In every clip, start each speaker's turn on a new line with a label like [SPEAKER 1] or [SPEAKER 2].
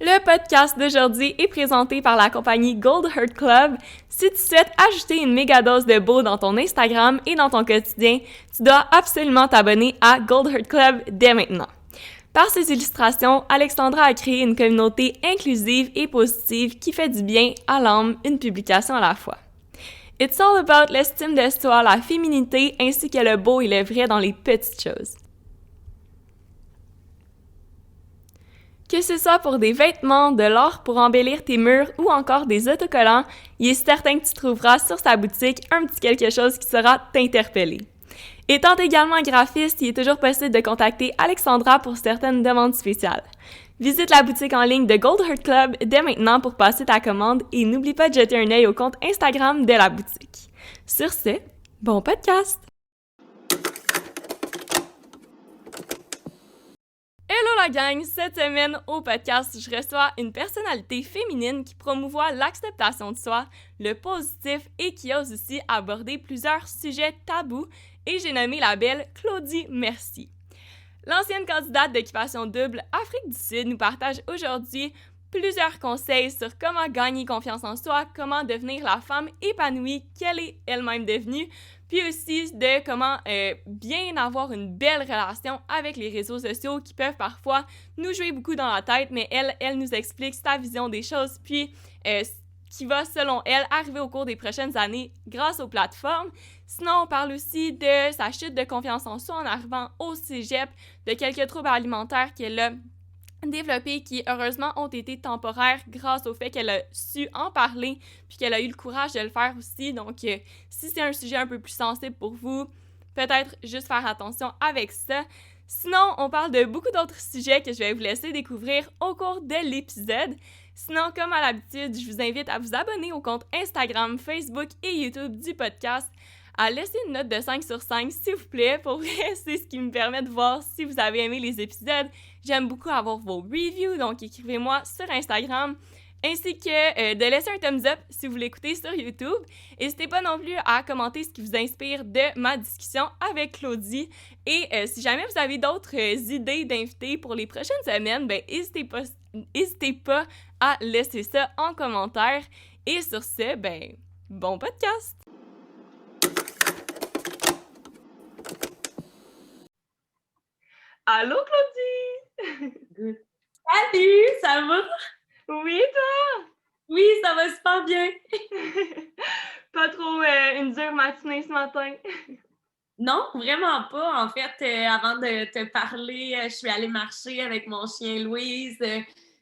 [SPEAKER 1] Le podcast d'aujourd'hui est présenté par la compagnie Gold Heart Club. Si tu souhaites ajouter une méga dose de beau dans ton Instagram et dans ton quotidien, tu dois absolument t'abonner à Gold Heart Club dès maintenant. Par ses illustrations, Alexandra a créé une communauté inclusive et positive qui fait du bien à l'âme, une publication à la fois. It's all about l'estime de soi, la féminité ainsi que le beau et le vrai dans les petites choses. Que ce soit pour des vêtements, de l'art pour embellir tes murs ou encore des autocollants, il est certain que tu trouveras sur sa boutique un petit quelque chose qui saura t'interpeller. Étant également graphiste, il est toujours possible de contacter Alexandra pour certaines demandes spéciales. Visite la boutique en ligne de Gold Heart Club dès maintenant pour passer ta commande et n'oublie pas de jeter un œil au compte Instagram de la boutique. Sur ce, bon podcast! Hello la gang! Cette semaine au podcast, je reçois une personnalité féminine qui promouvoit l'acceptation de soi, le positif et qui ose aussi aborder plusieurs sujets tabous et j'ai nommé la belle Claudie Mercier. L'ancienne candidate d'Occupation Double Afrique du Sud nous partage aujourd'hui plusieurs conseils sur comment gagner confiance en soi, comment devenir la femme épanouie qu'elle est elle-même devenue, puis aussi de comment bien avoir une belle relation avec les réseaux sociaux qui peuvent parfois nous jouer beaucoup dans la tête, mais elle nous explique sa vision des choses, puis qui va, selon elle, arriver au cours des prochaines années grâce aux plateformes. Sinon, on parle aussi de sa chute de confiance en soi en arrivant au cégep, de quelques troubles alimentaires qu'elle a développés qui, heureusement, ont été temporaires grâce au fait qu'elle a su en parler puis qu'elle a eu le courage de le faire aussi. Donc, si c'est un sujet un peu plus sensible pour vous, peut-être juste faire attention avec ça. Sinon, on parle de beaucoup d'autres sujets que je vais vous laisser découvrir au cours de l'épisode. Sinon, comme à l'habitude, je vous invite à vous abonner au compte Instagram, Facebook et YouTube du podcast, à laisser une note de 5 sur 5, s'il vous plaît. Pour vrai, c'est ce qui me permet de voir si vous avez aimé les épisodes. J'aime beaucoup avoir vos reviews, donc écrivez-moi sur Instagram, ainsi que de laisser un thumbs up si vous l'écoutez sur YouTube. N'hésitez pas non plus à commenter ce qui vous inspire de ma discussion avec Claudie. Et si jamais vous avez d'autres idées d'invités pour les prochaines semaines, ben n'hésitez pas à laisser ça en commentaire. Et sur ce, ben, bon podcast! Allô, Claudie!
[SPEAKER 2] Salut, ça va?
[SPEAKER 1] Oui, toi?
[SPEAKER 2] Oui, ça va super bien.
[SPEAKER 1] Pas trop une dure matinée ce matin?
[SPEAKER 2] Non, vraiment pas. En fait, avant de te parler, je suis allée marcher avec mon chien Louise.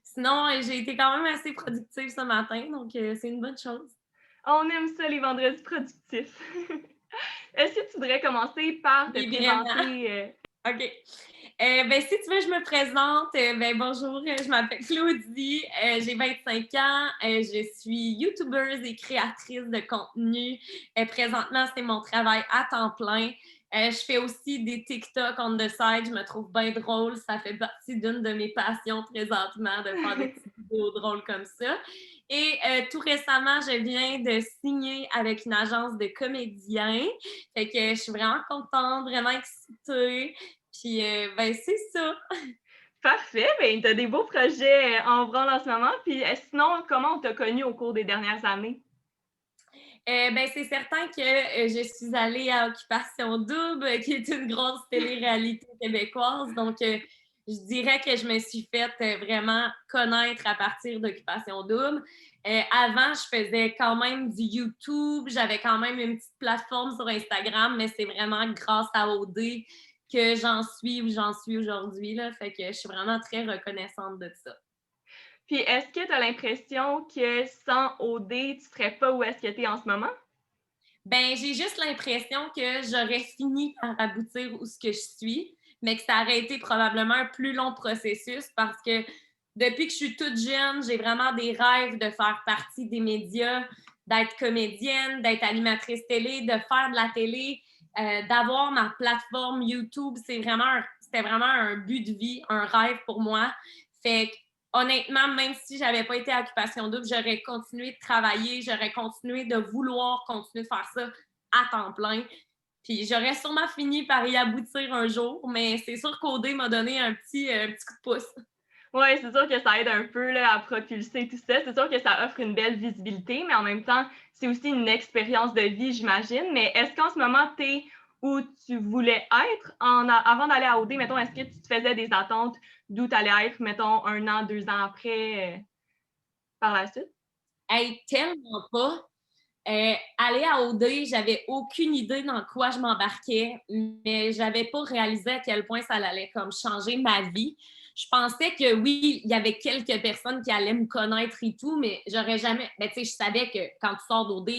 [SPEAKER 2] Sinon, j'ai été quand même assez productive ce matin, donc c'est une bonne chose.
[SPEAKER 1] On aime ça, les vendredis productifs. Est-ce que tu voudrais commencer par te
[SPEAKER 2] Oui,
[SPEAKER 1] présenter?
[SPEAKER 2] OK. Ben, si tu veux, je me présente. Ben, bonjour, je m'appelle Claudie, j'ai 25 ans, je suis youtubeuse et créatrice de contenu. Présentement, c'est mon travail à temps plein. Je fais aussi des TikTok on the side, je me trouve bien drôle. Ça fait partie d'une de mes passions présentement, de faire des petites vidéos drôles comme ça. Et tout récemment, je viens de signer avec une agence de comédiens. Fait que je suis vraiment contente, vraiment excitée. Puis, ben, c'est ça.
[SPEAKER 1] Parfait, ben t'as des beaux projets en branle en ce moment. Puis sinon, comment on t'a connu au cours des dernières années?
[SPEAKER 2] Ben, c'est certain que je suis allée à Occupation Double, qui est une grosse télé-réalité québécoise. Donc, je dirais que je me suis faite vraiment connaître à partir d'Occupation Double. Avant, je faisais quand même du YouTube. J'avais quand même une petite plateforme sur Instagram, mais c'est vraiment grâce à OD que j'en suis où j'en suis aujourd'hui, là. Fait que je suis vraiment très reconnaissante de ça.
[SPEAKER 1] Puis est-ce que t'as l'impression que sans OD, tu serais pas où est-ce que t'es en ce moment?
[SPEAKER 2] Ben, j'ai juste l'impression que j'aurais fini par aboutir où ce que je suis, mais que ça aurait été probablement un plus long processus parce que depuis que je suis toute jeune, j'ai vraiment des rêves de faire partie des médias, d'être comédienne, d'être animatrice télé, de faire de la télé, d'avoir ma plateforme YouTube. C'était vraiment un but de vie, un rêve pour moi. Fait que honnêtement, même si j'avais pas été à Occupation Double, j'aurais continué de travailler, j'aurais continué de vouloir continuer de faire ça à temps plein. Puis j'aurais sûrement fini par y aboutir un jour, mais c'est sûr qu'OD m'a donné un petit coup de pouce.
[SPEAKER 1] Ouais, c'est sûr que ça aide un peu là, à propulser tout ça. C'est sûr que ça offre une belle visibilité, mais en même temps, c'est aussi une expérience de vie, j'imagine. Mais est-ce qu'en ce moment, tu es où tu voulais être avant d'aller à OD? Mettons, est-ce que tu te faisais des attentes d'où tu allais être, mettons, 1 an, 2 ans après, par la suite?
[SPEAKER 2] Hey, tellement pas. Aller à OD, j'avais aucune idée dans quoi je m'embarquais, mais j'avais pas réalisé à quel point ça allait comme changer ma vie. Je pensais que oui, il y avait quelques personnes qui allaient me connaître et tout, mais j'aurais jamais. Mais tu sais, je savais que quand tu sors d'OD,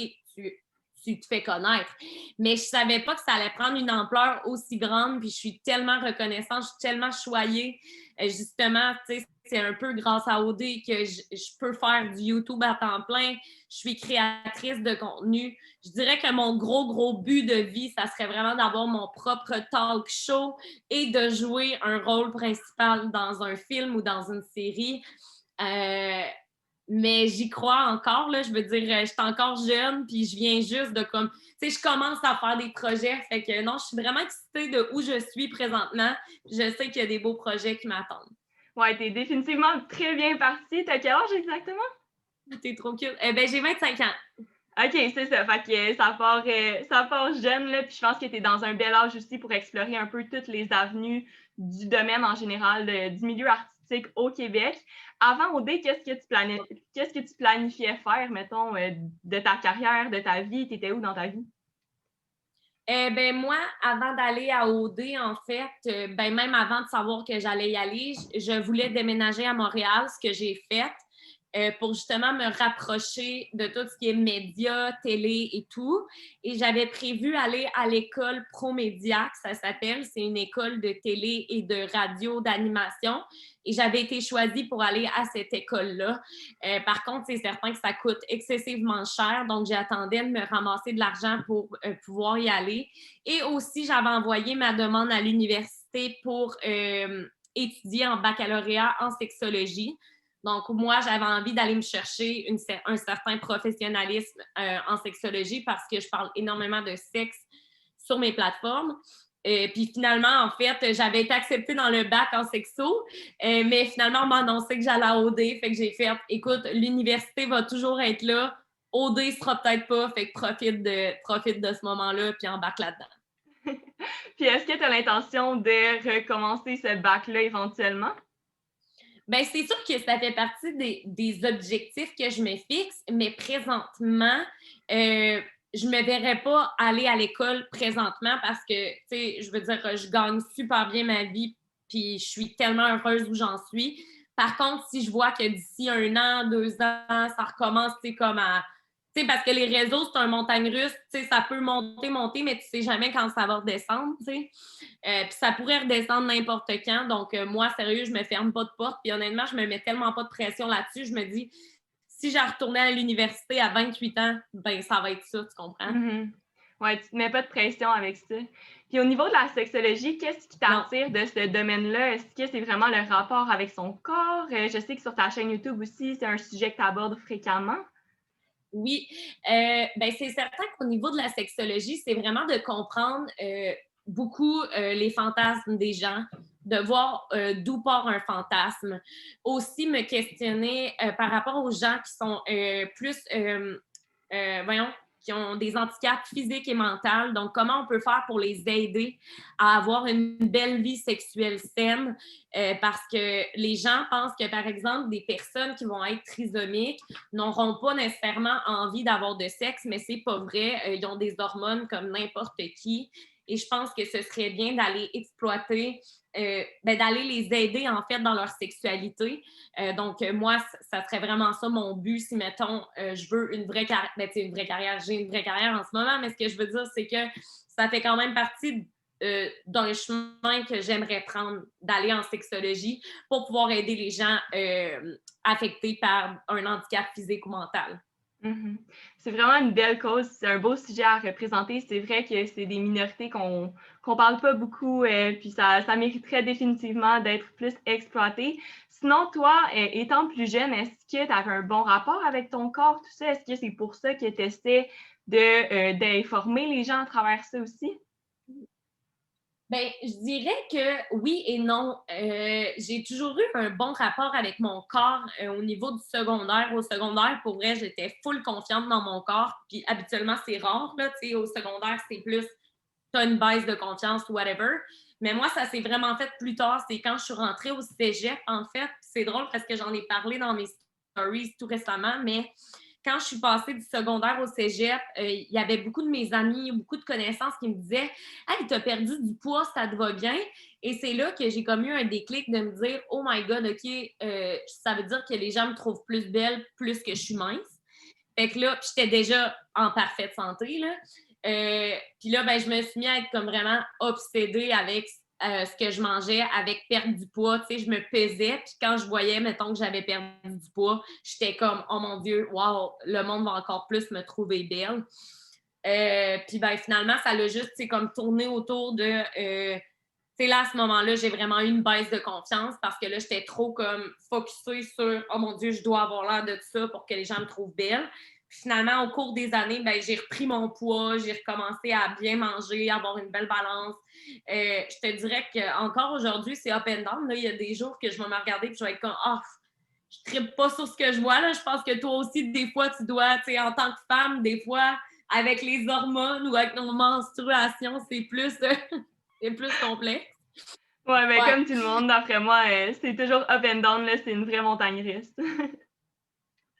[SPEAKER 2] tu te fais connaître. Mais je savais pas que ça allait prendre une ampleur aussi grande. Puis je suis tellement reconnaissante, je suis tellement choyée. Justement, tu sais, c'est un peu grâce à OD que je peux faire du YouTube à temps plein. Je suis créatrice de contenu. Je dirais que mon gros but de vie, ça serait vraiment d'avoir mon propre talk show et de jouer un rôle principal dans un film ou dans une série. Mais j'y crois encore, là. Je veux dire, je suis encore jeune, puis je viens juste de comme... Tu sais, je commence à faire des projets. Fait que non, je suis vraiment excitée de où je suis présentement. Je sais qu'il y a des beaux projets qui m'attendent.
[SPEAKER 1] Ouais, t'es définitivement très bien partie. T'as quel âge exactement?
[SPEAKER 2] T'es trop cute. Ben, j'ai 25 ans.
[SPEAKER 1] OK, c'est ça. Fait que ça part jeune, là, puis je pense que tu es dans un bel âge aussi pour explorer un peu toutes les avenues du domaine en général, du milieu artistique au Québec. Avant OD, qu'est-ce que tu planifiais faire, mettons, de ta carrière, de ta vie? Tu étais où dans ta vie?
[SPEAKER 2] Ben moi, avant d'aller à OD, en fait, ben même avant de savoir que j'allais y aller, je voulais déménager à Montréal, ce que j'ai fait. Pour justement me rapprocher de tout ce qui est médias, télé et tout. Et j'avais prévu aller à l'école Promédia, que ça s'appelle. C'est une école de télé et de radio d'animation. Et j'avais été choisie pour aller à cette école-là. Par contre, c'est certain que ça coûte excessivement cher. Donc, j'attendais de me ramasser de l'argent pour pouvoir y aller. Et aussi, j'avais envoyé ma demande à l'université pour étudier en baccalauréat en sexologie. Donc, moi, j'avais envie d'aller me chercher un certain professionnalisme en sexologie parce que je parle énormément de sexe sur mes plateformes. Puis finalement, en fait, j'avais été acceptée dans le bac en sexo, mais finalement, on m'a annoncé que j'allais à OD. Fait que j'ai fait, écoute, l'université va toujours être là. OD sera peut-être pas, fait que profite de ce moment-là puis embarque là-dedans.
[SPEAKER 1] Puis est-ce que tu as l'intention de recommencer ce bac-là éventuellement?
[SPEAKER 2] Ben, c'est sûr que ça fait partie des objectifs que je me fixe, mais présentement, je me verrais pas aller à l'école présentement parce que, tu sais, je veux dire, je gagne super bien ma vie, puis je suis tellement heureuse où j'en suis. Par contre, si je vois que d'ici 1 an, 2 ans, ça recommence, tu sais, comme à tu sais, parce que les réseaux, c'est un montagne russe, tu sais, ça peut monter, mais tu sais jamais quand ça va redescendre, tu sais. Puis ça pourrait redescendre n'importe quand. Donc, moi, sérieux, je me ferme pas de porte. Puis honnêtement, je me mets tellement pas de pression là-dessus. Je me dis, si j'ai retourné à l'université à 28 ans, ben ça va être ça, tu comprends?
[SPEAKER 1] Mm-hmm. Ouais, tu te mets pas de pression avec ça. Puis au niveau de la sexologie, qu'est-ce qui
[SPEAKER 2] Non.
[SPEAKER 1] t'attire de ce domaine-là? Est-ce que c'est vraiment le rapport avec son corps? Je sais que sur ta chaîne YouTube aussi, c'est un sujet que tu abordes fréquemment.
[SPEAKER 2] Oui, ben c'est certain qu'au niveau de la sexologie, c'est vraiment de comprendre beaucoup les fantasmes des gens, de voir d'où part un fantasme. Aussi me questionner par rapport aux gens qui sont plus, voyons, qui ont des handicaps physiques et mentaux. Donc, comment on peut faire pour les aider à avoir une belle vie sexuelle saine? Parce que les gens pensent que, par exemple, des personnes qui vont être trisomiques n'auront pas nécessairement envie d'avoir de sexe, mais c'est pas vrai. Ils ont des hormones comme n'importe qui. Et je pense que ce serait bien d'aller exploiter, d'aller les aider en fait dans leur sexualité. Donc, moi, ça serait vraiment ça mon but si, mettons, je veux une vraie carrière. Ben, une vraie carrière, j'ai une vraie carrière en ce moment, mais ce que je veux dire, c'est que ça fait quand même partie d'un chemin que j'aimerais prendre d'aller en sexologie pour pouvoir aider les gens affectés par un handicap physique ou mental.
[SPEAKER 1] Mm-hmm. C'est vraiment une belle cause, c'est un beau sujet à représenter. C'est vrai que c'est des minorités qu'on parle pas beaucoup, puis ça mériterait définitivement d'être plus exploité. Sinon, toi, étant plus jeune, est-ce que tu avais un bon rapport avec ton corps, tout ça? Est-ce que c'est pour ça que tu essaies d'informer les gens à travers ça aussi?
[SPEAKER 2] Ben, je dirais que oui et non. J'ai toujours eu un bon rapport avec mon corps au niveau du secondaire. Au secondaire, pour vrai, j'étais full confiante dans mon corps. Puis habituellement, c'est rare, là, tu sais, au secondaire, c'est plus t'as une baisse de confiance ou whatever. Mais moi, ça s'est vraiment fait plus tard. C'est quand je suis rentrée au cégep, en fait. C'est drôle parce que j'en ai parlé dans mes stories tout récemment, mais quand je suis passée du secondaire au cégep, il y avait beaucoup de mes amis, beaucoup de connaissances qui me disaient Hey, t'as perdu du poids, ça te va bien. Et c'est là que j'ai comme eu un déclic de me dire Oh my God, OK, ça veut dire que les gens me trouvent plus belle plus que je suis mince. Fait que là, j'étais déjà en parfaite santé, là. Puis là, ben, je me suis mis à être comme vraiment obsédée avec ce que je mangeais, avec perdre du poids. Tu sais, je me pesais, puis quand je voyais, mettons, que j'avais perdu du poids, j'étais comme, oh mon Dieu, wow, le monde va encore plus me trouver belle. Puis ben, finalement, ça l'a juste, c'est comme tourné autour de. Tu sais, là, à ce moment-là, j'ai vraiment eu une baisse de confiance parce que là, j'étais trop comme focusée sur, oh mon Dieu, je dois avoir l'air de ça pour que les gens me trouvent belle. Puis finalement, au cours des années, ben, j'ai repris mon poids, j'ai recommencé à bien manger, à avoir une belle balance. Je te dirais qu'encore aujourd'hui, c'est up and down. Là. Il y a des jours que je vais me regarder et je vais être comme Ah, je ne trippe pas sur ce que je vois. Là. Je pense que toi aussi, des fois, tu dois, tu sais, en tant que femme, des fois, avec les hormones ou avec nos menstruations, c'est plus, c'est plus complexe.
[SPEAKER 1] Ouais, ben
[SPEAKER 2] Ouais.
[SPEAKER 1] comme tout le monde, d'après moi, c'est toujours up and down, là, c'est une vraie montagne russe.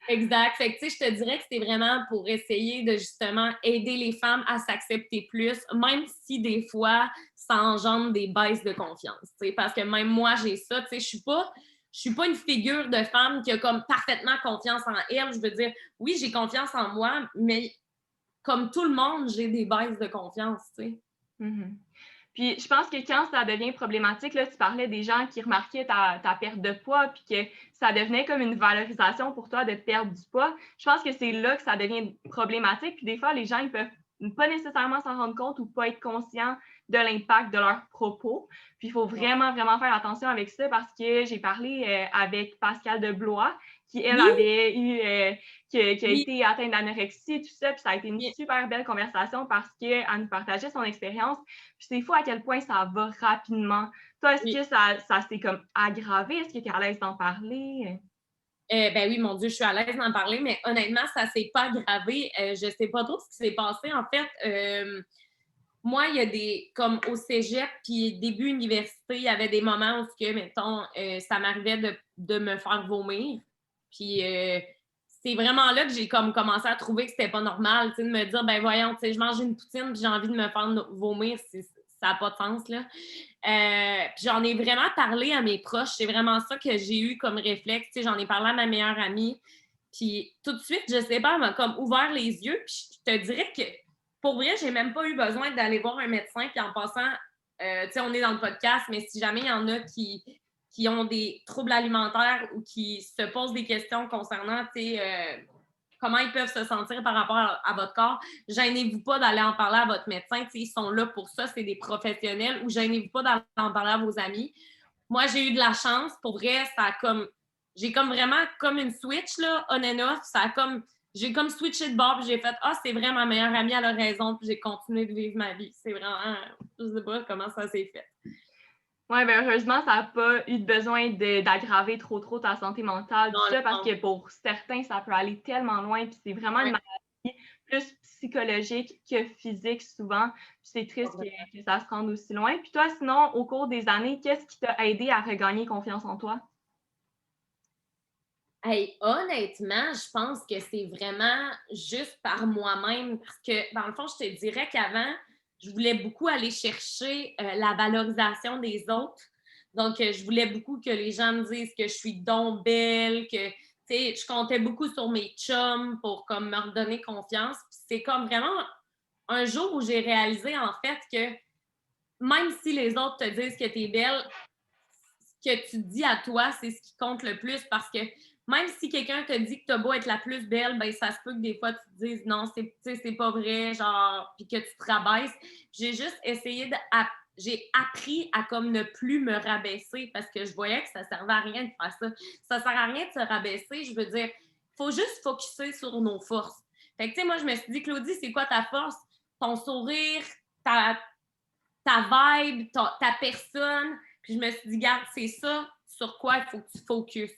[SPEAKER 2] Exact. Fait que, tu sais, je te dirais que c'est vraiment pour essayer de justement aider les femmes à s'accepter plus, même si des fois, ça engendre des baisses de confiance. Tu sais, parce que même moi, j'ai ça. Tu sais, je suis pas une figure de femme qui a comme parfaitement confiance en elle. Je veux dire, oui, j'ai confiance en moi, mais comme tout le monde, j'ai des baisses de confiance, tu sais.
[SPEAKER 1] Mhm. Puis je pense que quand ça devient problématique, là, tu parlais des gens qui remarquaient ta perte de poids, puis que ça devenait comme une valorisation pour toi de perdre du poids. Je pense que c'est là que ça devient problématique. Puis des fois, les gens, ils peuvent pas nécessairement s'en rendre compte ou pas être conscients de l'impact de leurs propos. Puis il faut vraiment, vraiment faire attention avec ça parce que j'ai parlé avec Pascal de Blois, qui, elle,
[SPEAKER 2] Oui,
[SPEAKER 1] avait eu, qui a
[SPEAKER 2] oui,
[SPEAKER 1] été atteinte d'anorexie et tout ça. Puis ça a été une
[SPEAKER 2] oui.
[SPEAKER 1] super belle conversation parce qu'elle nous partageait son expérience. Puis c'est fou à quel point ça va rapidement. Toi, est-ce
[SPEAKER 2] Oui.
[SPEAKER 1] que ça s'est comme aggravé? Est-ce que tu es à l'aise d'en parler?
[SPEAKER 2] Ben oui, mon Dieu, je suis à l'aise d'en parler, mais honnêtement, ça s'est pas aggravé. Je sais pas trop ce qui s'est passé. En fait, moi, il y a des, comme au cégep, puis début université, il y avait des moments où, que, mettons, ça m'arrivait de me faire vomir. Puis c'est vraiment là que j'ai comme commencé à trouver que c'était pas normal, tu sais, de me dire, ben voyons, tu sais, je mange une poutine, puis j'ai envie de me faire vomir, ça n'a pas de sens, là. Puis j'en ai vraiment parlé à mes proches. C'est vraiment ça que j'ai eu comme réflexe. Tu sais, j'en ai parlé à ma meilleure amie. Puis tout de suite, je sais pas, elle m'a comme ouvert les yeux. Puis je te dirais que pour vrai, j'ai même pas eu besoin d'aller voir un médecin. Puis en passant, tu sais, on est dans le podcast, mais si jamais il y en a qui ont des troubles alimentaires ou qui se posent des questions concernant, tu sais, comment ils peuvent se sentir par rapport à votre corps, gênez-vous pas d'aller en parler à votre médecin. Ils sont là pour ça, c'est des professionnels. Ou gênez-vous pas d'aller en parler à vos amis. Moi, j'ai eu de la chance. Pour vrai, ça a comme. J'ai comme vraiment comme une switch, là, on and off. Ça a comme. J'ai comme switché de bord, puis j'ai fait Ah, c'est vrai, ma meilleure amie, elle a raison, puis j'ai continué de vivre ma vie. C'est vraiment. Je sais pas comment ça s'est fait.
[SPEAKER 1] Oui, ben heureusement, ça n'a pas eu besoin d'aggraver trop ta santé mentale,
[SPEAKER 2] Non,
[SPEAKER 1] tout ça, parce
[SPEAKER 2] non.
[SPEAKER 1] que pour certains, ça peut aller tellement loin, puis c'est vraiment une
[SPEAKER 2] Ouais,
[SPEAKER 1] maladie plus psychologique que physique souvent. Puis c'est triste que ça se rende aussi loin. Puis toi, sinon, au cours des années, qu'est-ce qui t'a aidé à regagner confiance en toi?
[SPEAKER 2] Hey, honnêtement, je pense que c'est vraiment juste par moi-même parce que, dans le fond, je te dirais qu'avant, je voulais beaucoup aller chercher la valorisation des autres. Donc, je voulais beaucoup que les gens me disent que je suis donc belle, que, tu sais, je comptais beaucoup sur mes chums pour comme me redonner confiance. Puis c'est comme vraiment un jour où j'ai réalisé, en fait, que même si les autres te disent que tu es belle, ce que tu dis à toi, c'est ce qui compte le plus parce que même si quelqu'un te dit que tu as beau être la plus belle, ben ça se peut que des fois tu te dises non, c'est pas vrai, genre, puis que tu te rabaisses. J'ai juste essayé j'ai appris à comme ne plus me rabaisser parce que je voyais que ça servait à rien de faire ça. Ça sert à rien de se rabaisser. Je veux dire, il faut juste focusser sur nos forces. Fait que, tu sais, moi, je me suis dit, Claudie, c'est quoi ta force? Ton sourire, ta ta vibe, ta personne. Puis je me suis dit, regarde, c'est ça sur quoi il faut que tu focuses.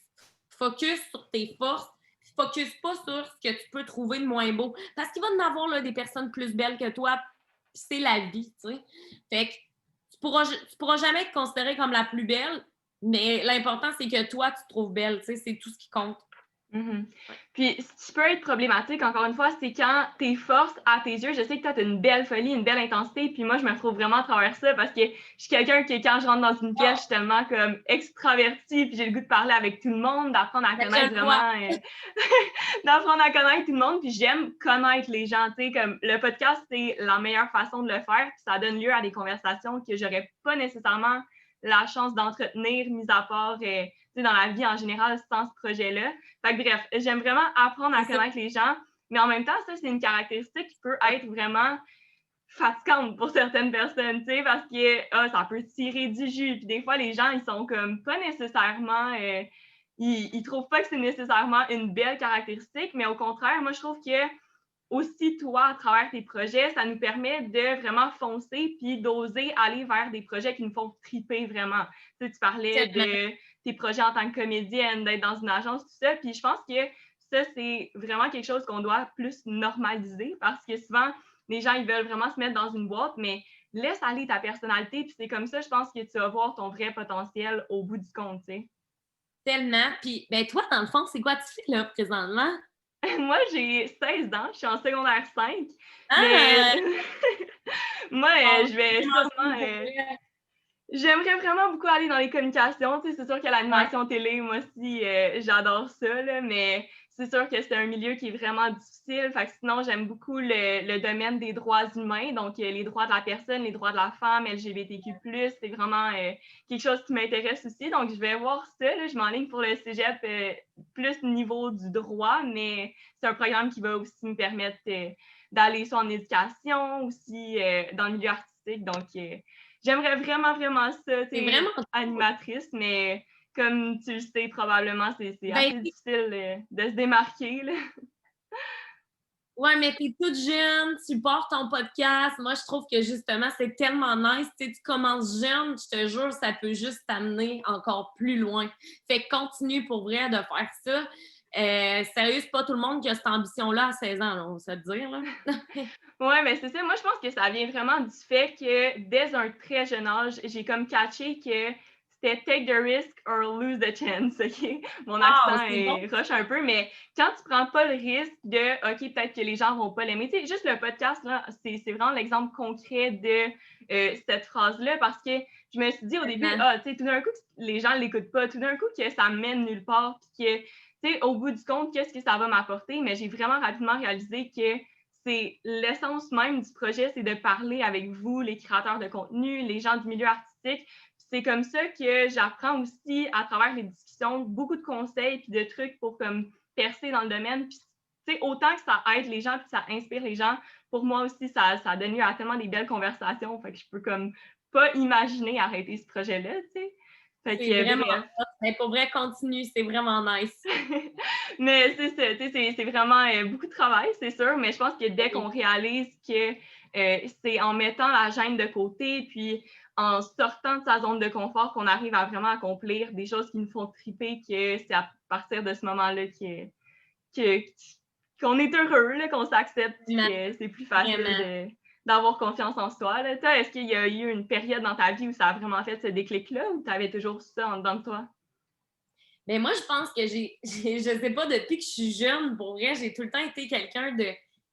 [SPEAKER 2] Focus sur tes forces. Focus pas sur ce que tu peux trouver de moins beau. Parce qu'il va y en avoir là, des personnes plus belles que toi. Puis c'est la vie, tu sais. Fait que tu pourras jamais te considérer comme la plus belle, mais l'important, c'est que toi, tu te trouves belle. Tu sais, c'est tout ce qui compte.
[SPEAKER 1] Mm-hmm. Puis, ce qui peut être problématique, encore une fois, c'est quand tes forces, à tes yeux, je sais que toi, t'as une belle folie, une belle intensité, puis moi, je me retrouve vraiment à travers ça parce que je suis quelqu'un qui, quand je rentre dans une pièce, je suis tellement comme extravertie, puis j'ai le goût de parler avec tout le monde, d'apprendre à connaître vraiment, d'apprendre à connaître tout le monde, puis j'aime connaître les gens, tu sais, comme le podcast, c'est la meilleure façon de le faire, puis ça donne lieu à des conversations que j'aurais pas nécessairement la chance d'entretenir, mis à part dans la vie en général sans ce projet-là. Fait que bref, j'aime vraiment apprendre à connaître les gens, mais en même temps, ça, c'est une caractéristique qui peut être vraiment fatigante pour certaines personnes, tu sais, parce que ça peut tirer du jus. Puis des fois, les gens, ils sont comme pas nécessairement... ils trouvent pas que c'est nécessairement une belle caractéristique, mais au contraire, moi, je trouve que aussi, toi, à travers tes projets, ça nous permet de vraiment foncer puis d'oser aller vers des projets qui nous font triper vraiment. Tu sais, tu parlais de tes projets en tant que comédienne, d'être dans une agence, tout ça. Puis je pense que ça, c'est vraiment quelque chose qu'on doit plus normaliser parce que souvent, les gens, ils veulent vraiment se mettre dans une boîte, mais laisse aller ta personnalité. Puis c'est comme ça, je pense que tu vas voir ton vrai potentiel au bout du compte, tu sais.
[SPEAKER 2] Tellement. Puis, ben toi, dans le fond, c'est quoi tu fais là, présentement?
[SPEAKER 1] Moi, j'ai 16 ans, je suis en secondaire 5.
[SPEAKER 2] Ah!
[SPEAKER 1] Mais moi,
[SPEAKER 2] Oh,
[SPEAKER 1] je vais sûrement... J'aimerais vraiment beaucoup aller dans les communications. Tu sais, c'est sûr que l'animation télé, moi aussi, j'adore ça, là, mais c'est sûr que c'est un milieu qui est vraiment difficile. Fait que sinon, j'aime beaucoup le domaine des droits humains, donc les droits de la personne, les droits de la femme, LGBTQ+. C'est vraiment quelque chose qui m'intéresse aussi. Donc, je vais voir ça. Là, je m'enligne pour le cégep plus niveau du droit, mais c'est un programme qui va aussi me permettre d'aller soit en éducation, aussi dans le milieu artistique. Donc, j'aimerais vraiment, vraiment ça,
[SPEAKER 2] c'est vraiment
[SPEAKER 1] animatrice, mais comme tu le sais, probablement, c'est assez
[SPEAKER 2] ben,
[SPEAKER 1] difficile de se démarquer, là.
[SPEAKER 2] ouais, mais t'es toute jeune, tu portes ton podcast. Moi, je trouve que justement, c'est tellement nice. Tu commences jeune, je te jure, ça peut juste t'amener encore plus loin. Fait que continue pour vrai de faire ça. Sérieux, c'est pas tout le monde qui a cette ambition-là à 16 ans, là, on va se le dire. Là.
[SPEAKER 1] Ouais, mais c'est ça. Moi, je pense que ça vient vraiment du fait que dès un très jeune âge, j'ai comme catché que c'était take the risk or lose the chance, OK? Mon accent est roche un peu, mais quand tu prends pas le risque de, OK, peut-être que les gens vont pas l'aimer. Tu sais, juste le podcast, là, c'est vraiment l'exemple concret de cette phrase-là parce que je me suis dit au début, tu sais, tout d'un coup, les gens l'écoutent pas. Tout d'un coup, que ça mène nulle part puis que, tu sais, au bout du compte, qu'est-ce que ça va m'apporter? Mais j'ai vraiment rapidement réalisé que c'est l'essence même du projet, c'est de parler avec vous, les créateurs de contenu, les gens du milieu artistique. C'est comme ça que j'apprends aussi à travers les discussions beaucoup de conseils puis de trucs pour comme percer dans le domaine. Puis, tu sais, autant que ça aide les gens puis ça inspire les gens, pour moi aussi, ça donne lieu à tellement des belles conversations. Fait que je peux comme pas imaginer arrêter ce projet-là, tu sais.
[SPEAKER 2] C'est vraiment mais pour vrai, continue, c'est vraiment nice.
[SPEAKER 1] Mais c'est ça, tu sais, c'est vraiment beaucoup de travail, c'est sûr, mais je pense que dès qu'on réalise que c'est en mettant la gêne de côté, puis en sortant de sa zone de confort qu'on arrive à vraiment accomplir des choses qui nous font triper, que c'est à partir de ce moment-là qu'on est heureux, là, qu'on s'accepte, que c'est plus facile d'avoir confiance en soi. Là. Toi, est-ce qu'il y a eu une période dans ta vie où ça a vraiment fait ce déclic-là ou tu avais toujours ça en dedans de toi?
[SPEAKER 2] Mais moi, je pense que je sais pas, depuis que je suis jeune, pour vrai, j'ai tout le temps été quelqu'un de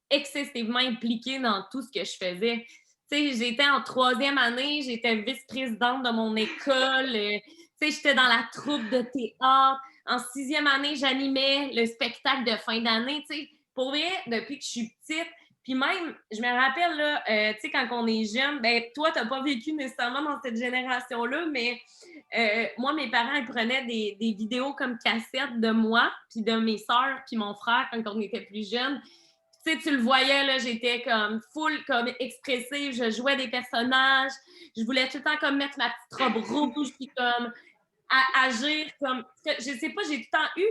[SPEAKER 2] excessivement impliqué dans tout ce que je faisais. Tu sais, j'étais en 3e année, j'étais vice-présidente de mon école, tu sais, j'étais dans la troupe de théâtre. En 6e année, j'animais le spectacle de fin d'année, tu sais. Pour vrai, depuis que je suis petite, puis même, je me rappelle, là, tu sais, quand on est jeune, ben toi, t'as pas vécu nécessairement dans cette génération-là, mais moi, mes parents, ils prenaient des vidéos comme cassettes de moi, puis de mes sœurs, puis mon frère, quand on était plus jeunes. Tu sais, tu le voyais, là, j'étais comme full, comme expressive, je jouais des personnages, je voulais tout le temps comme mettre ma petite robe rouge, puis comme agir comme... Je sais pas, j'ai tout le temps eu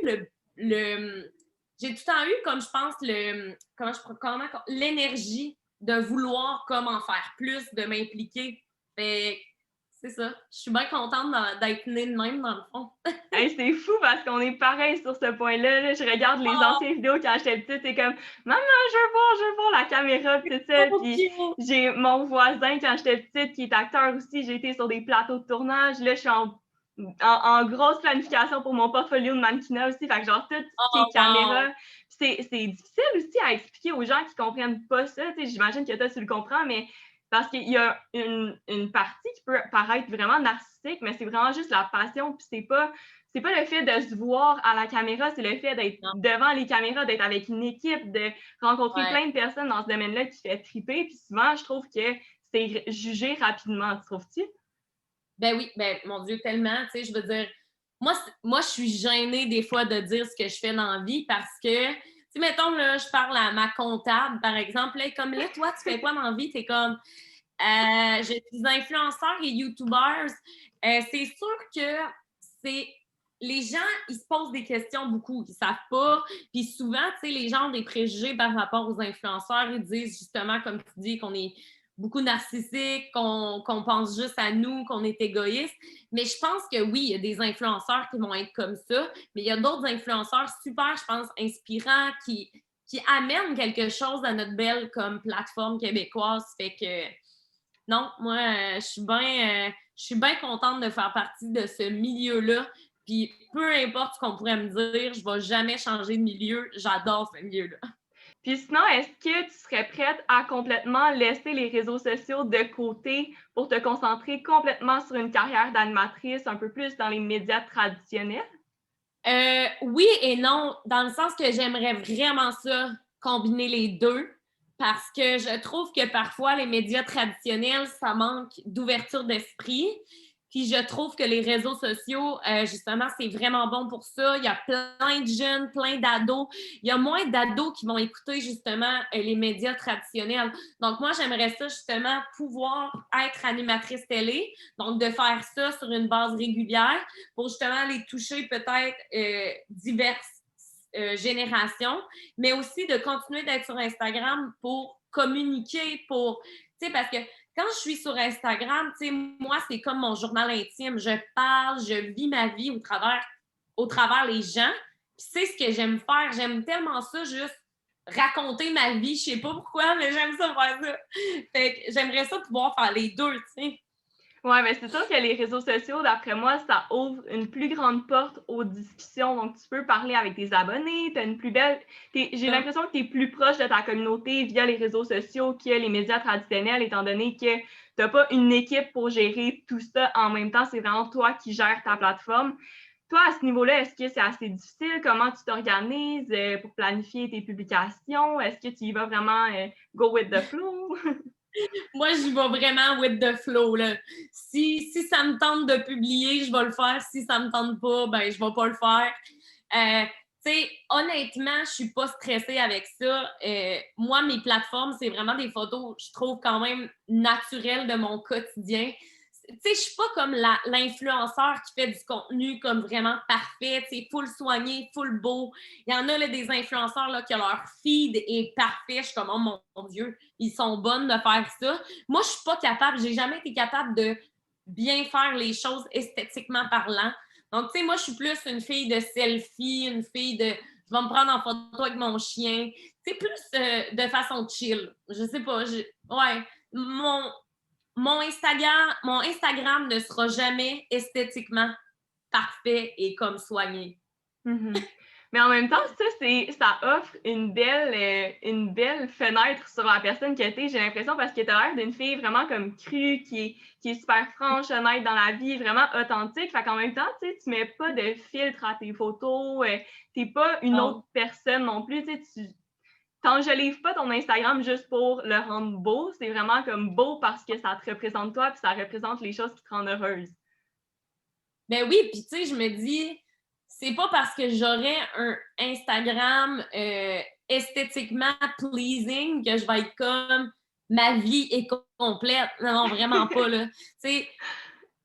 [SPEAKER 2] j'ai tout le temps eu, comme je pense, l'énergie de vouloir comme en faire plus, de m'impliquer. Fait que c'est ça. Je suis bien contente d'être née de même, dans le fond.
[SPEAKER 1] Hey, c'est fou parce qu'on est pareil sur ce point-là. Là. Je regarde les anciennes vidéos quand j'étais petite, c'est comme Maman, je veux voir la caméra, pis tout ça.
[SPEAKER 2] Oh,
[SPEAKER 1] Puis
[SPEAKER 2] cute!
[SPEAKER 1] j'ai mon voisin quand j'étais petite qui est acteur aussi. J'ai été sur des plateaux de tournage. Là, je suis en grosse planification pour mon portfolio de mannequinat aussi. Fait que genre tout ce qui
[SPEAKER 2] Oh,
[SPEAKER 1] est caméra.
[SPEAKER 2] wow!
[SPEAKER 1] C'est difficile aussi à expliquer aux gens qui comprennent pas ça. J'imagine que toi, tu le comprends, mais parce qu'il y a une partie qui peut paraître vraiment narcissique, mais c'est vraiment juste la passion. Puis c'est pas le fait de se voir à la caméra, c'est le fait d'être
[SPEAKER 2] Non.
[SPEAKER 1] devant les caméras, d'être avec une équipe, de rencontrer
[SPEAKER 2] Ouais.
[SPEAKER 1] plein de personnes dans ce domaine-là qui fait triper. Puis souvent, je trouve que c'est jugé rapidement, tu trouves-tu?
[SPEAKER 2] Ben oui, ben mon Dieu, tellement, tu sais, je veux dire, moi, je suis gênée des fois de dire ce que je fais dans la vie parce que, tu sais, mettons, là, je parle à ma comptable, par exemple, là, comme là, toi, tu fais quoi dans la vie? T'es comme, je suis influenceur et YouTubers. C'est sûr que c'est les gens, ils se posent des questions beaucoup, ils savent pas. Puis souvent, tu sais, les gens ont des préjugés par rapport aux influenceurs. Ils disent justement, comme tu dis, qu'on est beaucoup narcissique, qu'on pense juste à nous, qu'on est égoïste. Mais je pense que oui, il y a des influenceurs qui vont être comme ça, mais il y a d'autres influenceurs super, je pense, inspirants qui amènent quelque chose à notre belle comme plateforme québécoise. Fait que non, moi, je suis bien contente de faire partie de ce milieu-là. Puis peu importe ce qu'on pourrait me dire, je ne vais jamais changer de milieu. J'adore ce milieu-là.
[SPEAKER 1] Puis sinon, est-ce que tu serais prête à complètement laisser les réseaux sociaux de côté pour te concentrer complètement sur une carrière d'animatrice, un peu plus dans les médias traditionnels?
[SPEAKER 2] Oui et non, dans le sens que j'aimerais vraiment ça, combiner les deux, parce que je trouve que parfois les médias traditionnels, ça manque d'ouverture d'esprit. Puis je trouve que les réseaux sociaux, justement, c'est vraiment bon pour ça. Il y a plein de jeunes, plein d'ados. Il y a moins d'ados qui vont écouter justement les médias traditionnels. Donc moi, j'aimerais ça justement pouvoir être animatrice télé, donc de faire ça sur une base régulière pour justement les toucher peut-être diverses générations, mais aussi de continuer d'être sur Instagram pour communiquer, pour, tu sais, parce que quand je suis sur Instagram, tu sais, moi, c'est comme mon journal intime. Je parle, je vis ma vie au travers les gens. Puis c'est ce que j'aime faire. J'aime tellement ça, juste raconter ma vie. Je sais pas pourquoi, mais j'aime ça faire ça. Fait que j'aimerais ça pouvoir faire les deux, tu sais.
[SPEAKER 1] Ouais, mais c'est sûr que les réseaux sociaux, d'après moi, ça ouvre une plus grande porte aux discussions. Donc, tu peux parler avec tes abonnés, t'as une plus belle. J'ai l'impression que tu es plus proche de ta communauté via les réseaux sociaux que les médias traditionnels, étant donné que tu n'as pas une équipe pour gérer tout ça en même temps. C'est vraiment toi qui gères ta plateforme. Toi, à ce niveau-là, est-ce que c'est assez difficile? Comment tu t'organises pour planifier tes publications? Est-ce que tu y vas vraiment go with the flow?
[SPEAKER 2] Moi, j'y vais vraiment with the flow. Là. Si ça me tente de publier, je vais le faire. Si ça me tente pas, ben je vais pas le faire. Tu sais, honnêtement, je suis pas stressée avec ça. Moi, mes plateformes, c'est vraiment des photos, je trouve, quand même naturelles de mon quotidien. Tu sais, je suis pas comme l'influenceur qui fait du contenu comme vraiment parfait, tu sais, full soigné, full beau. Il y en a là, des influenceurs là, que leur feed est parfait. Je suis comme, oh mon Dieu, ils sont bonnes de faire ça. Moi, je suis pas capable, j'ai jamais été capable de bien faire les choses esthétiquement parlant. Donc, tu sais, moi, je suis plus une fille de selfie, une fille de je vais me prendre en photo avec mon chien. C'est plus de façon chill. Je sais pas. Ouais. Mon Instagram ne sera jamais esthétiquement parfait et comme soigné.
[SPEAKER 1] Mhm. Mais en même temps, ça offre une belle fenêtre sur la personne que t'es, j'ai l'impression, parce que t'as l'air d'une fille vraiment comme crue, qui est super franche, honnête dans la vie, vraiment authentique. Fait qu'en même temps, tu mets pas de filtre à tes photos, t'es pas une autre
[SPEAKER 2] Non.
[SPEAKER 1] personne non plus, tu t'enjolives pas ton Instagram juste pour le rendre beau, c'est vraiment comme beau parce que ça te représente toi, puis ça représente les choses qui te rendent heureuse.
[SPEAKER 2] Ben oui, puis tu sais, je me dis, c'est pas parce que j'aurais un Instagram esthétiquement pleasing que je vais être comme ma vie est complète. Non, non, vraiment pas, là. Tu sais,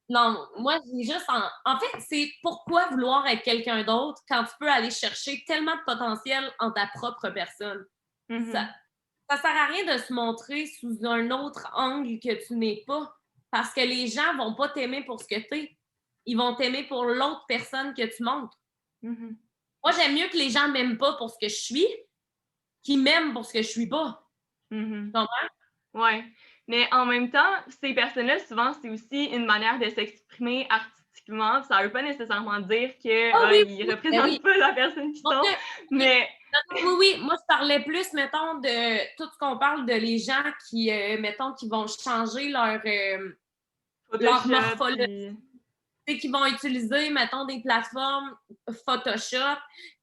[SPEAKER 2] non, moi, j'ai juste en fait, c'est pourquoi vouloir être quelqu'un d'autre quand tu peux aller chercher tellement de potentiel en ta propre personne. Ça,
[SPEAKER 1] Mhm.
[SPEAKER 2] ça sert à rien de se montrer sous un autre angle que tu n'es pas. Parce que les gens vont pas t'aimer pour ce que t'es. Ils vont t'aimer pour l'autre personne que tu montres.
[SPEAKER 1] Mhm.
[SPEAKER 2] Moi, j'aime mieux que les gens m'aiment pas pour ce que je suis qu'ils m'aiment pour ce que je suis pas.
[SPEAKER 1] Mhm.
[SPEAKER 2] Tu comprends?
[SPEAKER 1] Ouais. Mais en même temps, ces personnes-là, souvent, c'est aussi une manière de s'exprimer artistiquement. Ça veut pas nécessairement dire
[SPEAKER 2] Ah oui,
[SPEAKER 1] qu'ils
[SPEAKER 2] oui, ben
[SPEAKER 1] représentent
[SPEAKER 2] oui.
[SPEAKER 1] pas la personne qu'ils
[SPEAKER 2] Donc,
[SPEAKER 1] sont. Mais
[SPEAKER 2] oui, oui. Moi, je parlais plus, mettons, de tout ce qu'on parle de les gens qui, mettons, qui vont changer leur
[SPEAKER 1] Photoshop,
[SPEAKER 2] morphologie,
[SPEAKER 1] puis...
[SPEAKER 2] qui vont utiliser, mettons, des plateformes Photoshop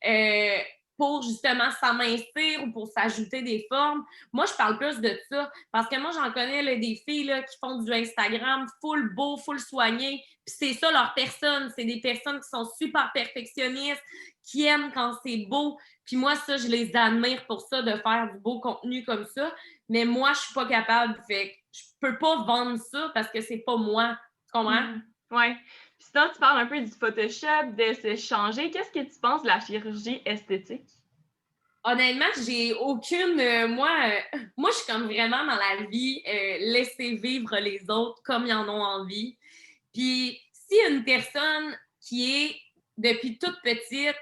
[SPEAKER 2] euh, pour justement s'amincir ou pour s'ajouter des formes. Moi, je parle plus de ça parce que moi, j'en connais là, des filles là, qui font du Instagram full beau, full soigné. Puis c'est ça leur personne. C'est des personnes qui sont super perfectionnistes, qui aiment quand c'est beau. Puis moi, ça, je les admire pour ça, de faire du beau contenu comme ça. Mais moi, je suis pas capable. Fait que je peux pas vendre ça parce que c'est pas moi. Tu comprends?
[SPEAKER 1] Ouais. Puis sinon, tu parles un peu du Photoshop, de se changer. Qu'est-ce que tu penses de la chirurgie esthétique?
[SPEAKER 2] Honnêtement, j'ai aucune. Moi, je suis comme vraiment dans la vie, laisser vivre les autres comme ils en ont envie. Puis, si une personne qui est depuis toute petite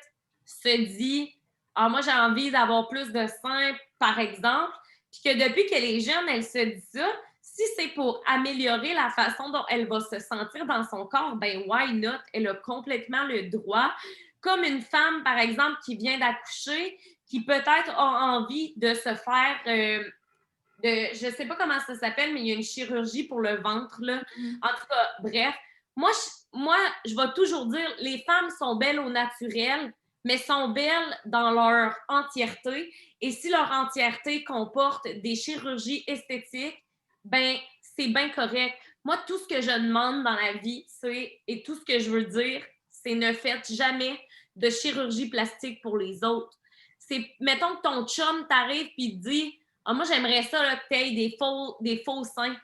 [SPEAKER 2] se dit ah, moi, j'ai envie d'avoir plus de seins, par exemple, puis que depuis qu'elle est jeune, elle se dit ça, si c'est pour améliorer la façon dont elle va se sentir dans son corps, ben why not? Elle a complètement le droit. Comme une femme, par exemple, qui vient d'accoucher, qui peut-être a envie de se faire je ne sais pas comment ça s'appelle, mais il y a une chirurgie pour le ventre, là. En tout cas, bref, moi, je vais toujours dire, les femmes sont belles au naturel, mais sont belles dans leur entièreté. Et si leur entièreté comporte des chirurgies esthétiques, ben c'est bien correct. Moi, tout ce que je demande dans la vie, et tout ce que je veux dire, c'est ne faites jamais de chirurgie plastique pour les autres. C'est, mettons que ton chum t'arrive et te dit ah, moi, j'aimerais ça là, que tu aies des faux seins.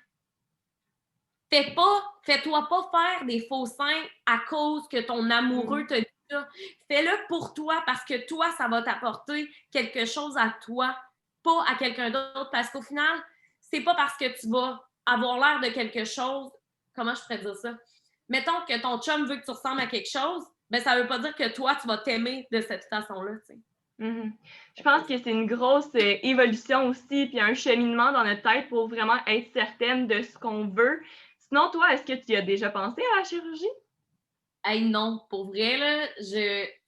[SPEAKER 2] Fais-toi pas faire des faux seins à cause que ton amoureux te dit ça. Fais-le pour toi parce que toi, ça va t'apporter quelque chose à toi, pas à quelqu'un d'autre. Parce qu'au final, c'est pas parce que tu vas avoir l'air de quelque chose. Comment je pourrais dire ça? Mettons que ton chum veut que tu ressembles à quelque chose, ben ça veut pas dire que toi, tu vas t'aimer de cette façon-là, tu sais.
[SPEAKER 1] Je pense que c'est une grosse évolution aussi, puis un cheminement dans notre tête pour vraiment être certaine de ce qu'on veut. Sinon, toi, est-ce que tu y as déjà pensé à la chirurgie?
[SPEAKER 2] Hey, non, pour vrai, là,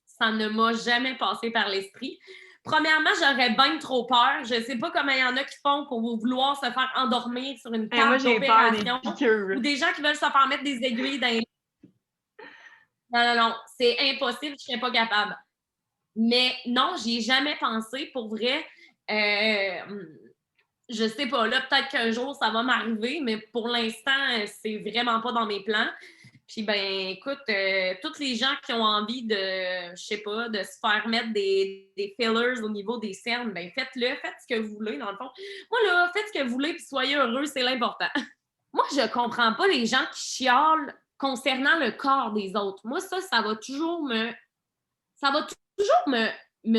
[SPEAKER 2] ça ne m'a jamais passé par l'esprit. Premièrement, j'aurais bien trop peur. Je ne sais pas comment il y en a qui font pour vouloir se faire endormir sur une
[SPEAKER 1] Moi,
[SPEAKER 2] table
[SPEAKER 1] j'ai peur des
[SPEAKER 2] d'opération
[SPEAKER 1] piqûres.
[SPEAKER 2] ou des gens qui veulent se faire mettre des aiguilles dans les... Non, non, non, c'est impossible, je ne serais pas capable. Mais non, j'y ai jamais pensé, pour vrai. Je sais pas, là, peut-être qu'un jour, ça va m'arriver, mais pour l'instant, c'est vraiment pas dans mes plans. Puis, ben, écoute, toutes les gens qui ont envie de, je sais pas, de se faire mettre des fillers au niveau des cernes, ben, faites-le, faites ce que vous voulez, dans le fond. Moi, là, faites ce que vous voulez, puis soyez heureux, c'est l'important. Moi, je comprends pas les gens qui chialent concernant le corps des autres. Moi, ça va toujours me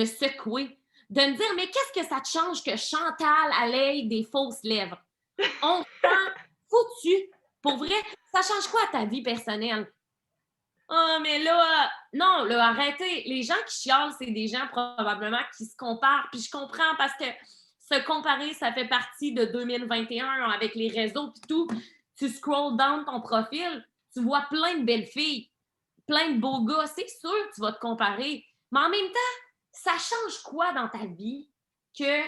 [SPEAKER 2] secouer. De me dire, mais qu'est-ce que ça te change que Chantal ait des fausses lèvres? On s'en foutu. Pour vrai, ça change quoi à ta vie personnelle? Ah, mais là, non, là, arrêtez. Les gens qui chialent, c'est des gens probablement qui se comparent. Puis je comprends parce que se comparer, ça fait partie de 2021 avec les réseaux et tout. Tu scrolls down ton profil, tu vois plein de belles filles, plein de beaux gars. C'est sûr que tu vas te comparer. Mais en même temps, ça change quoi dans ta vie que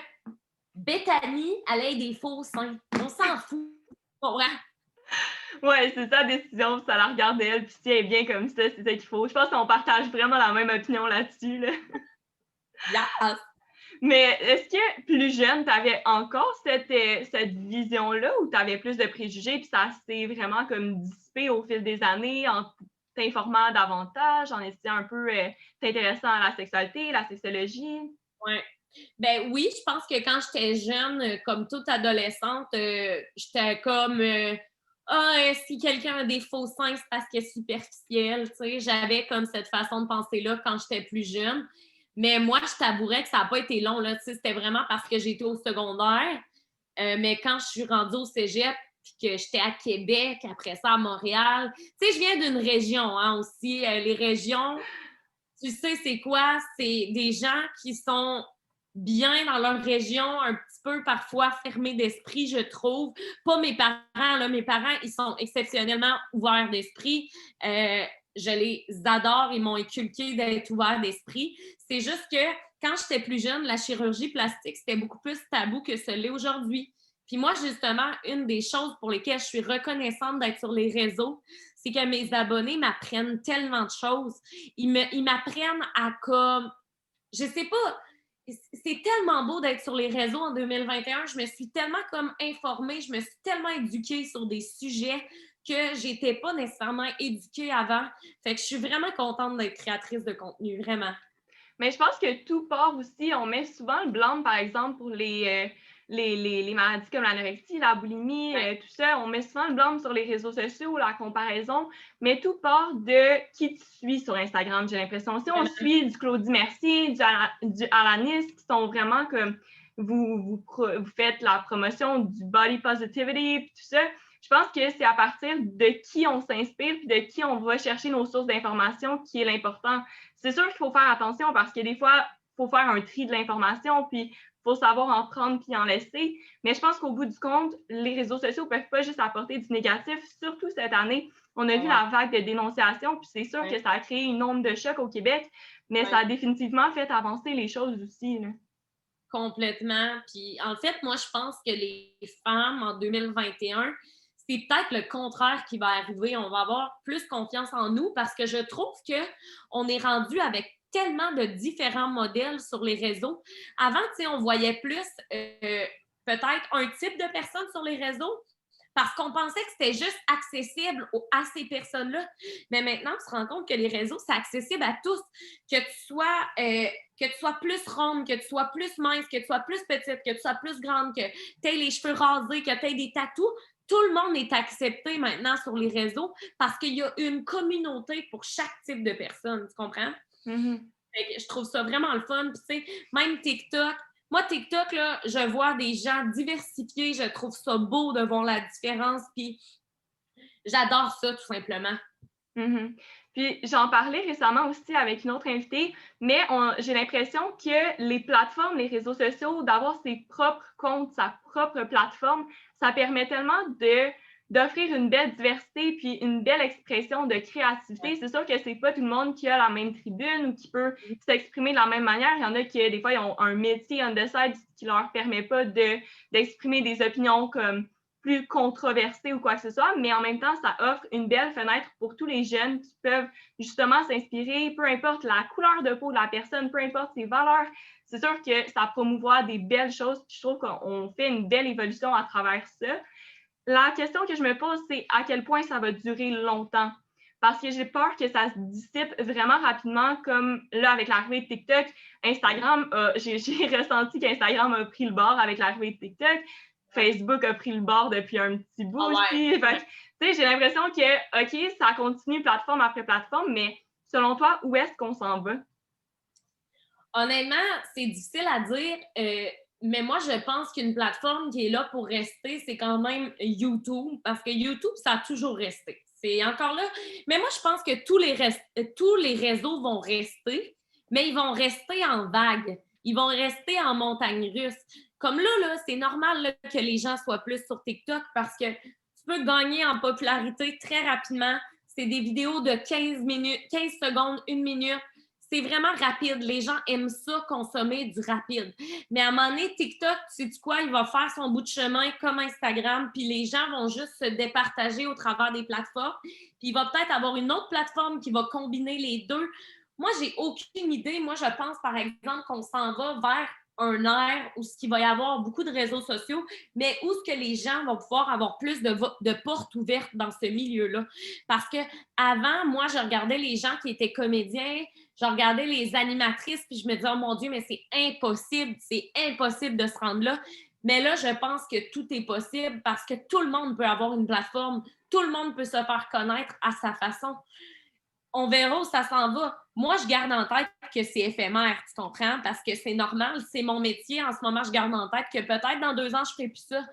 [SPEAKER 2] Bethany, elle ait des faux seins? On s'en fout.
[SPEAKER 1] Ouais, c'est sa décision, ça la regarde elle, puis si elle est bien comme ça, c'est ça qu'il faut. Je pense qu'on partage vraiment la même opinion là-dessus, là.
[SPEAKER 2] Yes.
[SPEAKER 1] Mais est-ce que plus jeune, tu avais encore cette vision-là ou tu avais plus de préjugés, puis ça s'est vraiment comme dissipé au fil des années en t'informant davantage, en étudiant un peu, t'intéressant à la sexualité, la sexologie?
[SPEAKER 2] Ouais. Ben oui, je pense que quand j'étais jeune, comme toute adolescente, j'étais comme si quelqu'un a des faux seins, c'est parce qu'il est superficiel, tu sais. J'avais comme cette façon de penser-là quand j'étais plus jeune. Mais moi, je t'avouerais que ça n'a pas été long, là, tu sais. C'était vraiment parce que j'étais au secondaire. Mais quand je suis rendue au cégep, puis que j'étais à Québec, après ça à Montréal. Tu sais, je viens d'une région aussi. Les régions, tu sais c'est quoi? C'est des gens qui sont bien dans leur région, un petit peu parfois fermés d'esprit, je trouve. Pas mes parents, là. Mes parents, ils sont exceptionnellement ouverts d'esprit. Je les adore, ils m'ont inculqué d'être ouverts d'esprit. C'est juste que quand j'étais plus jeune, la chirurgie plastique, c'était beaucoup plus tabou que ce l'est aujourd'hui. Puis moi, justement, une des choses pour lesquelles je suis reconnaissante d'être sur les réseaux, c'est que mes abonnés m'apprennent tellement de choses. Ils m'apprennent à comme, je sais pas, c'est tellement beau d'être sur les réseaux en 2021. Je me suis tellement comme informée, je me suis tellement éduquée sur des sujets que j'étais pas nécessairement éduquée avant. Fait que je suis vraiment contente d'être créatrice de contenu, vraiment.
[SPEAKER 3] Mais je pense que tout part aussi, on met souvent le blâme, par exemple, pour les maladies comme l'anorexie, la boulimie, tout ça. On met souvent le blâme sur les réseaux sociaux, la comparaison, mais tout part de qui tu suis sur Instagram, j'ai l'impression. Si on suit du Claudie Mercier, du Alanis, qui sont vraiment comme vous faites la promotion du body positivity, puis tout ça, je pense que c'est à partir de qui on s'inspire puis de qui on va chercher nos sources d'information qui est l'important. C'est sûr qu'il faut faire attention parce que des fois, il faut faire un tri de l'information puis il faut savoir en prendre puis en laisser. Mais je pense qu'au bout du compte, les réseaux sociaux ne peuvent pas juste apporter du négatif. Surtout cette année, on a vu la vague de dénonciation puis c'est sûr que ça a créé une onde de choc au Québec, mais ça a définitivement fait avancer les choses aussi, là.
[SPEAKER 2] Complètement. Puis en fait, moi, je pense que les femmes en 2021, c'est peut-être le contraire qui va arriver. On va avoir plus confiance en nous parce que je trouve qu'on est rendu avec tellement de différents modèles sur les réseaux. Avant, tu sais, on voyait plus peut-être un type de personne sur les réseaux parce qu'on pensait que c'était juste accessible à ces personnes-là. Mais maintenant, on se rend compte que les réseaux, c'est accessible à tous. Que tu sois plus ronde, que tu sois plus mince, que tu sois plus petite, que tu sois plus grande, que tu aies les cheveux rasés, que tu aies des tatous, tout le monde est accepté maintenant sur les réseaux parce qu'il y a une communauté pour chaque type de personne, tu comprends?
[SPEAKER 3] Mm-hmm.
[SPEAKER 2] Je trouve ça vraiment le fun. Puis, tu sais, même TikTok, moi, TikTok, là, je vois des gens diversifiés, je trouve ça beau de voir la différence, puis j'adore ça, tout simplement.
[SPEAKER 3] Mm-hmm. Puis j'en parlais récemment aussi avec une autre invitée, mais j'ai l'impression que les plateformes, les réseaux sociaux, d'avoir ses propres comptes, sa propre plateforme, ça permet tellement d'offrir une belle diversité puis une belle expression de créativité. C'est sûr que c'est pas tout le monde qui a la même tribune ou qui peut s'exprimer de la même manière. Il y en a qui, des fois, ils ont un métier on the side qui leur permet pas d'exprimer des opinions comme plus controversées ou quoi que ce soit, mais en même temps, ça offre une belle fenêtre pour tous les jeunes qui peuvent justement s'inspirer, peu importe la couleur de peau de la personne, peu importe ses valeurs. C'est sûr que ça promouvoit des belles choses, puis je trouve qu'on fait une belle évolution à travers ça. La question que je me pose, c'est à quel point ça va durer longtemps. Parce que j'ai peur que ça se dissipe vraiment rapidement, comme là, avec l'arrivée de TikTok, Instagram, j'ai ressenti qu'Instagram a pris le bord avec l'arrivée de TikTok. Facebook a pris le bord depuis un petit bout aussi. Fait que, j'ai l'impression que, OK, ça continue plateforme après plateforme, mais selon toi, où est-ce qu'on s'en va?
[SPEAKER 2] Honnêtement, c'est difficile à dire, mais moi, je pense qu'une plateforme qui est là pour rester, c'est quand même YouTube, parce que YouTube, ça a toujours resté. C'est encore là. Mais moi, je pense que tous les réseaux vont rester, mais ils vont rester en vague. Ils vont rester en montagne russe. Comme là, c'est normal là, que les gens soient plus sur TikTok parce que tu peux gagner en popularité très rapidement. C'est des vidéos de 15 minutes, 15 secondes, 1 minute. C'est vraiment rapide. Les gens aiment ça, consommer du rapide. Mais à un moment donné, TikTok, tu sais quoi, il va faire son bout de chemin comme Instagram, puis les gens vont juste se départager au travers des plateformes. Puis il va peut-être avoir une autre plateforme qui va combiner les deux. Moi, j'ai aucune idée. Moi, je pense, par exemple, qu'on s'en va vers un air où il va y avoir beaucoup de réseaux sociaux, mais où ce que les gens vont pouvoir avoir plus de portes ouvertes dans ce milieu-là. Parce que avant, moi, je regardais les gens qui étaient comédiens, je regardais les animatrices, puis je me disais, oh mon Dieu, mais c'est impossible de se rendre là. Mais là, je pense que tout est possible parce que tout le monde peut avoir une plateforme, tout le monde peut se faire connaître à sa façon. On verra où ça s'en va. moi, je garde en tête que c'est éphémère, tu comprends? Parce que c'est normal, c'est mon métier. En ce moment, je garde en tête que peut-être dans 2 ans, je ne ferai plus ça.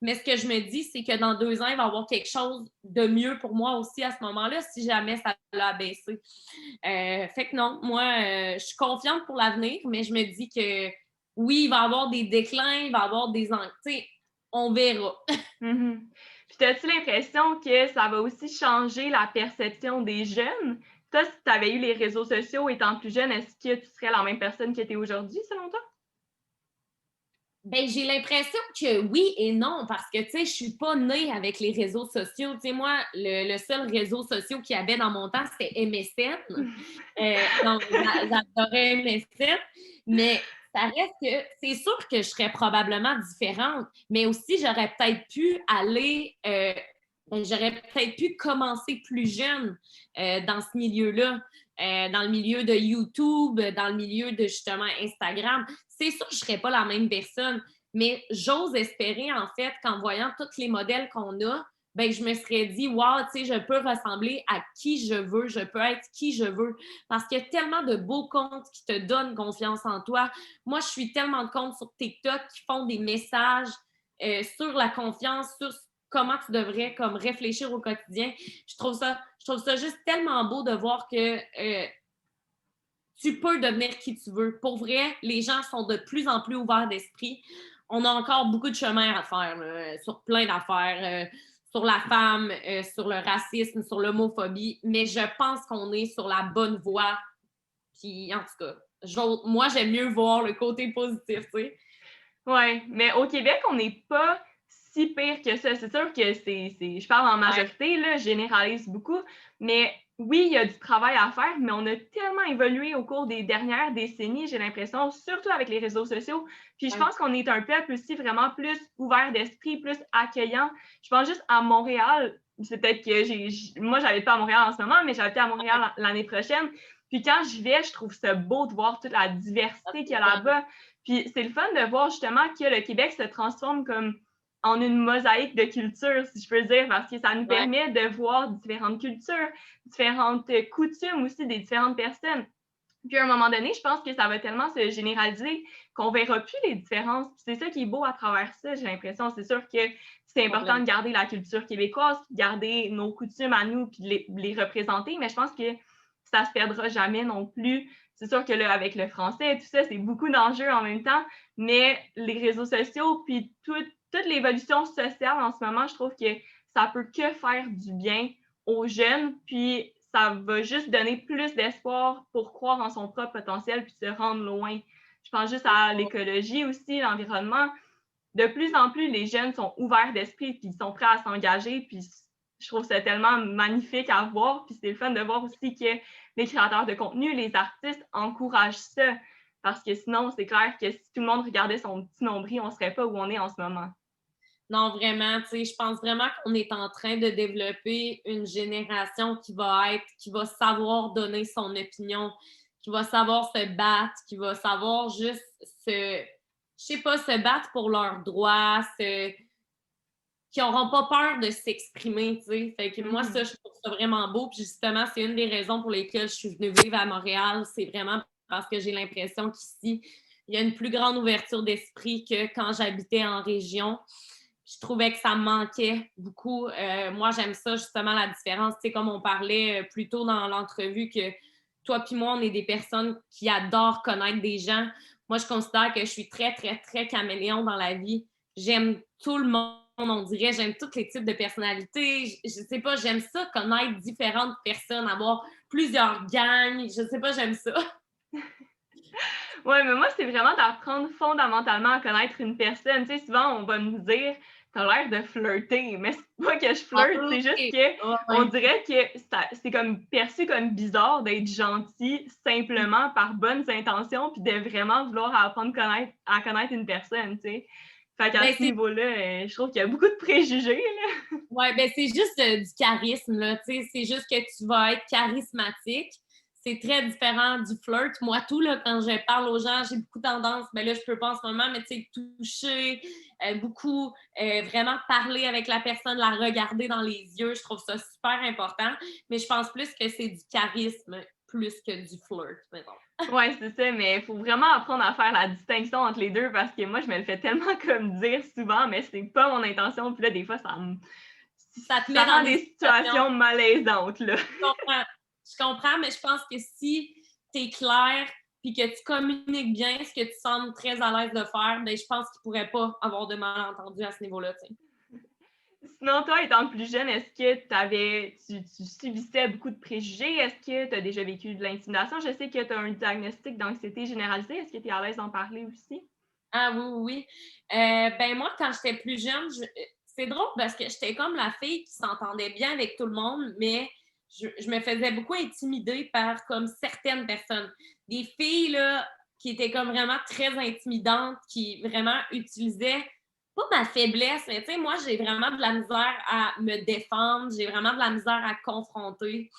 [SPEAKER 2] Mais ce que je me dis, c'est que dans 2 ans, il va y avoir quelque chose de mieux pour moi aussi à ce moment-là, si jamais ça l'a abaissé. Fait que non, moi, je suis confiante pour l'avenir, mais je me dis que oui, il va y avoir des déclins, il va y avoir des... Tu sais, on verra.
[SPEAKER 3] Mhm. Puis, as-tu l'impression que ça va aussi changer la perception des jeunes? Toi, si tu avais eu les réseaux sociaux étant plus jeune, est-ce que tu serais la même personne que tu es aujourd'hui, selon toi?
[SPEAKER 2] Ben, j'ai l'impression que oui et non, parce que, tu sais, je suis pas née avec les réseaux sociaux. Tu sais, moi, le seul réseau social qu'il y avait dans mon temps, c'était MSN. Donc, j'adorais MSN, mais ça reste que c'est sûr que je serais probablement différente, mais aussi, j'aurais peut-être pu aller, j'aurais peut-être pu commencer plus jeune dans ce milieu-là. Dans le milieu de YouTube, dans le milieu de justement Instagram. C'est sûr que je ne serais pas la même personne, mais j'ose espérer en fait qu'en voyant tous les modèles qu'on a, ben, je me serais dit, wow, tu sais, je peux ressembler à qui je veux, je peux être qui je veux. Parce qu'il y a tellement de beaux comptes qui te donnent confiance en toi. Moi, je suis tellement de comptes sur TikTok qui font des messages sur la confiance, sur comment tu devrais comme réfléchir au quotidien. Je trouve ça juste tellement beau de voir que tu peux devenir qui tu veux. Pour vrai, les gens sont de plus en plus ouverts d'esprit. On a encore beaucoup de chemin à faire là, sur plein d'affaires, sur la femme, sur le racisme, sur l'homophobie, mais je pense qu'on est sur la bonne voie. Puis, en tout cas, moi, j'aime mieux voir le côté positif, tu sais.
[SPEAKER 3] Oui, mais au Québec, on n'est pas si pire que ça. C'est sûr que je parle en majorité, là, je généralise beaucoup, mais oui, il y a du travail à faire, mais on a tellement évolué au cours des dernières décennies, j'ai l'impression, surtout avec les réseaux sociaux. Puis je pense qu'on est un peuple aussi vraiment plus ouvert d'esprit, plus accueillant. Je pense juste à Montréal. C'est peut-être que moi, j'habite pas à Montréal en ce moment, mais j'habite à Montréal l'année prochaine. Puis quand j'y vais, je trouve ça beau de voir toute la diversité qu'il y a là-bas. Puis c'est le fun de voir justement que le Québec se transforme comme en une mosaïque de cultures, si je peux dire, parce que ça nous permet de voir différentes cultures, différentes coutumes aussi des différentes personnes. Puis à un moment donné, je pense que ça va tellement se généraliser qu'on ne verra plus les différences. Puis c'est ça qui est beau à travers ça, j'ai l'impression. C'est sûr que c'est important de garder la culture québécoise, de garder nos coutumes à nous, puis de les représenter, mais je pense que ça ne se perdra jamais non plus. C'est sûr que là, avec le français et tout ça, c'est beaucoup d'enjeux en même temps, mais les réseaux sociaux, puis toute l'évolution sociale en ce moment, je trouve que ça peut que faire du bien aux jeunes, puis ça va juste donner plus d'espoir pour croire en son propre potentiel puis se rendre loin. Je pense juste à l'écologie aussi, l'environnement. De plus en plus, les jeunes sont ouverts d'esprit puis ils sont prêts à s'engager. Puis je trouve ça tellement magnifique à voir. Puis c'est le fun de voir aussi que les créateurs de contenu, les artistes encouragent ça. Parce que sinon, c'est clair que si tout le monde regardait son petit nombril, on ne serait pas où on est en ce moment.
[SPEAKER 2] Non, vraiment, tu sais, je pense vraiment qu'on est en train de développer une génération qui va savoir donner son opinion, qui va savoir se battre, qui va savoir juste se battre pour leurs droits, qui n'auront pas peur de s'exprimer, tu sais. Fait que moi, ça, je trouve ça vraiment beau. Puis justement, c'est une des raisons pour lesquelles je suis venue vivre à Montréal. C'est vraiment parce que j'ai l'impression qu'ici, il y a une plus grande ouverture d'esprit que quand j'habitais en région. Je trouvais que ça me manquait beaucoup. Moi, j'aime ça, justement, la différence. Tu sais, comme on parlait plus tôt dans l'entrevue, que toi puis moi, on est des personnes qui adorent connaître des gens. Moi, je considère que je suis très, très, très caméléon dans la vie. J'aime tout le monde, on dirait. J'aime tous les types de personnalités. Je sais pas, j'aime ça, connaître différentes personnes, avoir plusieurs gangs. Je sais pas, j'aime ça.
[SPEAKER 3] Oui, mais moi, c'est vraiment d'apprendre fondamentalement à connaître une personne. Tu sais, souvent, on va nous dire t'as l'air de flirter, mais c'est pas que je flirte, c'est juste que on dirait que c'est comme perçu comme bizarre d'être gentil simplement par bonnes intentions puis de vraiment vouloir apprendre à connaître une personne, tu sais. Fait qu'à ce niveau-là, je trouve qu'il y a beaucoup de préjugés, là.
[SPEAKER 2] Ouais, ben c'est juste du charisme, là, tu sais, c'est juste que tu vas être charismatique. C'est très différent du flirt. Moi, tout, là, quand je parle aux gens, j'ai beaucoup tendance, ben là, je peux pas en ce moment, mais tu sais, toucher, beaucoup, vraiment parler avec la personne, la regarder dans les yeux, je trouve ça super important. Mais je pense plus que c'est du charisme plus que du flirt, mettons.
[SPEAKER 3] Ouais, c'est ça, mais il faut vraiment apprendre à faire la distinction entre les deux parce que moi, je me le fais tellement comme dire souvent, mais c'est pas mon intention. Puis là, des fois, ça
[SPEAKER 2] te met
[SPEAKER 3] rend
[SPEAKER 2] dans
[SPEAKER 3] des situations malaisantes, là.
[SPEAKER 2] Je comprends, mais je pense que si tu es clair puis que tu communiques bien ce que tu sembles très à l'aise de faire, ben je pense qu'il ne pourrait pas avoir de malentendu à ce niveau-là, tu sais.
[SPEAKER 3] Sinon, toi, étant plus jeune, est-ce que tu subissais beaucoup de préjugés? Est-ce que tu as déjà vécu de l'intimidation? Je sais que tu as un diagnostic d'anxiété généralisée. Est-ce que tu es à l'aise d'en parler aussi?
[SPEAKER 2] Ah oui. Ben moi, quand j'étais plus jeune, c'est drôle parce que j'étais comme la fille qui s'entendait bien avec tout le monde, mais je me faisais beaucoup intimider par comme certaines personnes. Des filles là, qui étaient comme vraiment très intimidantes, qui vraiment utilisaient pas ma faiblesse, mais tu sais, moi, j'ai vraiment de la misère à me défendre, j'ai vraiment de la misère à confronter.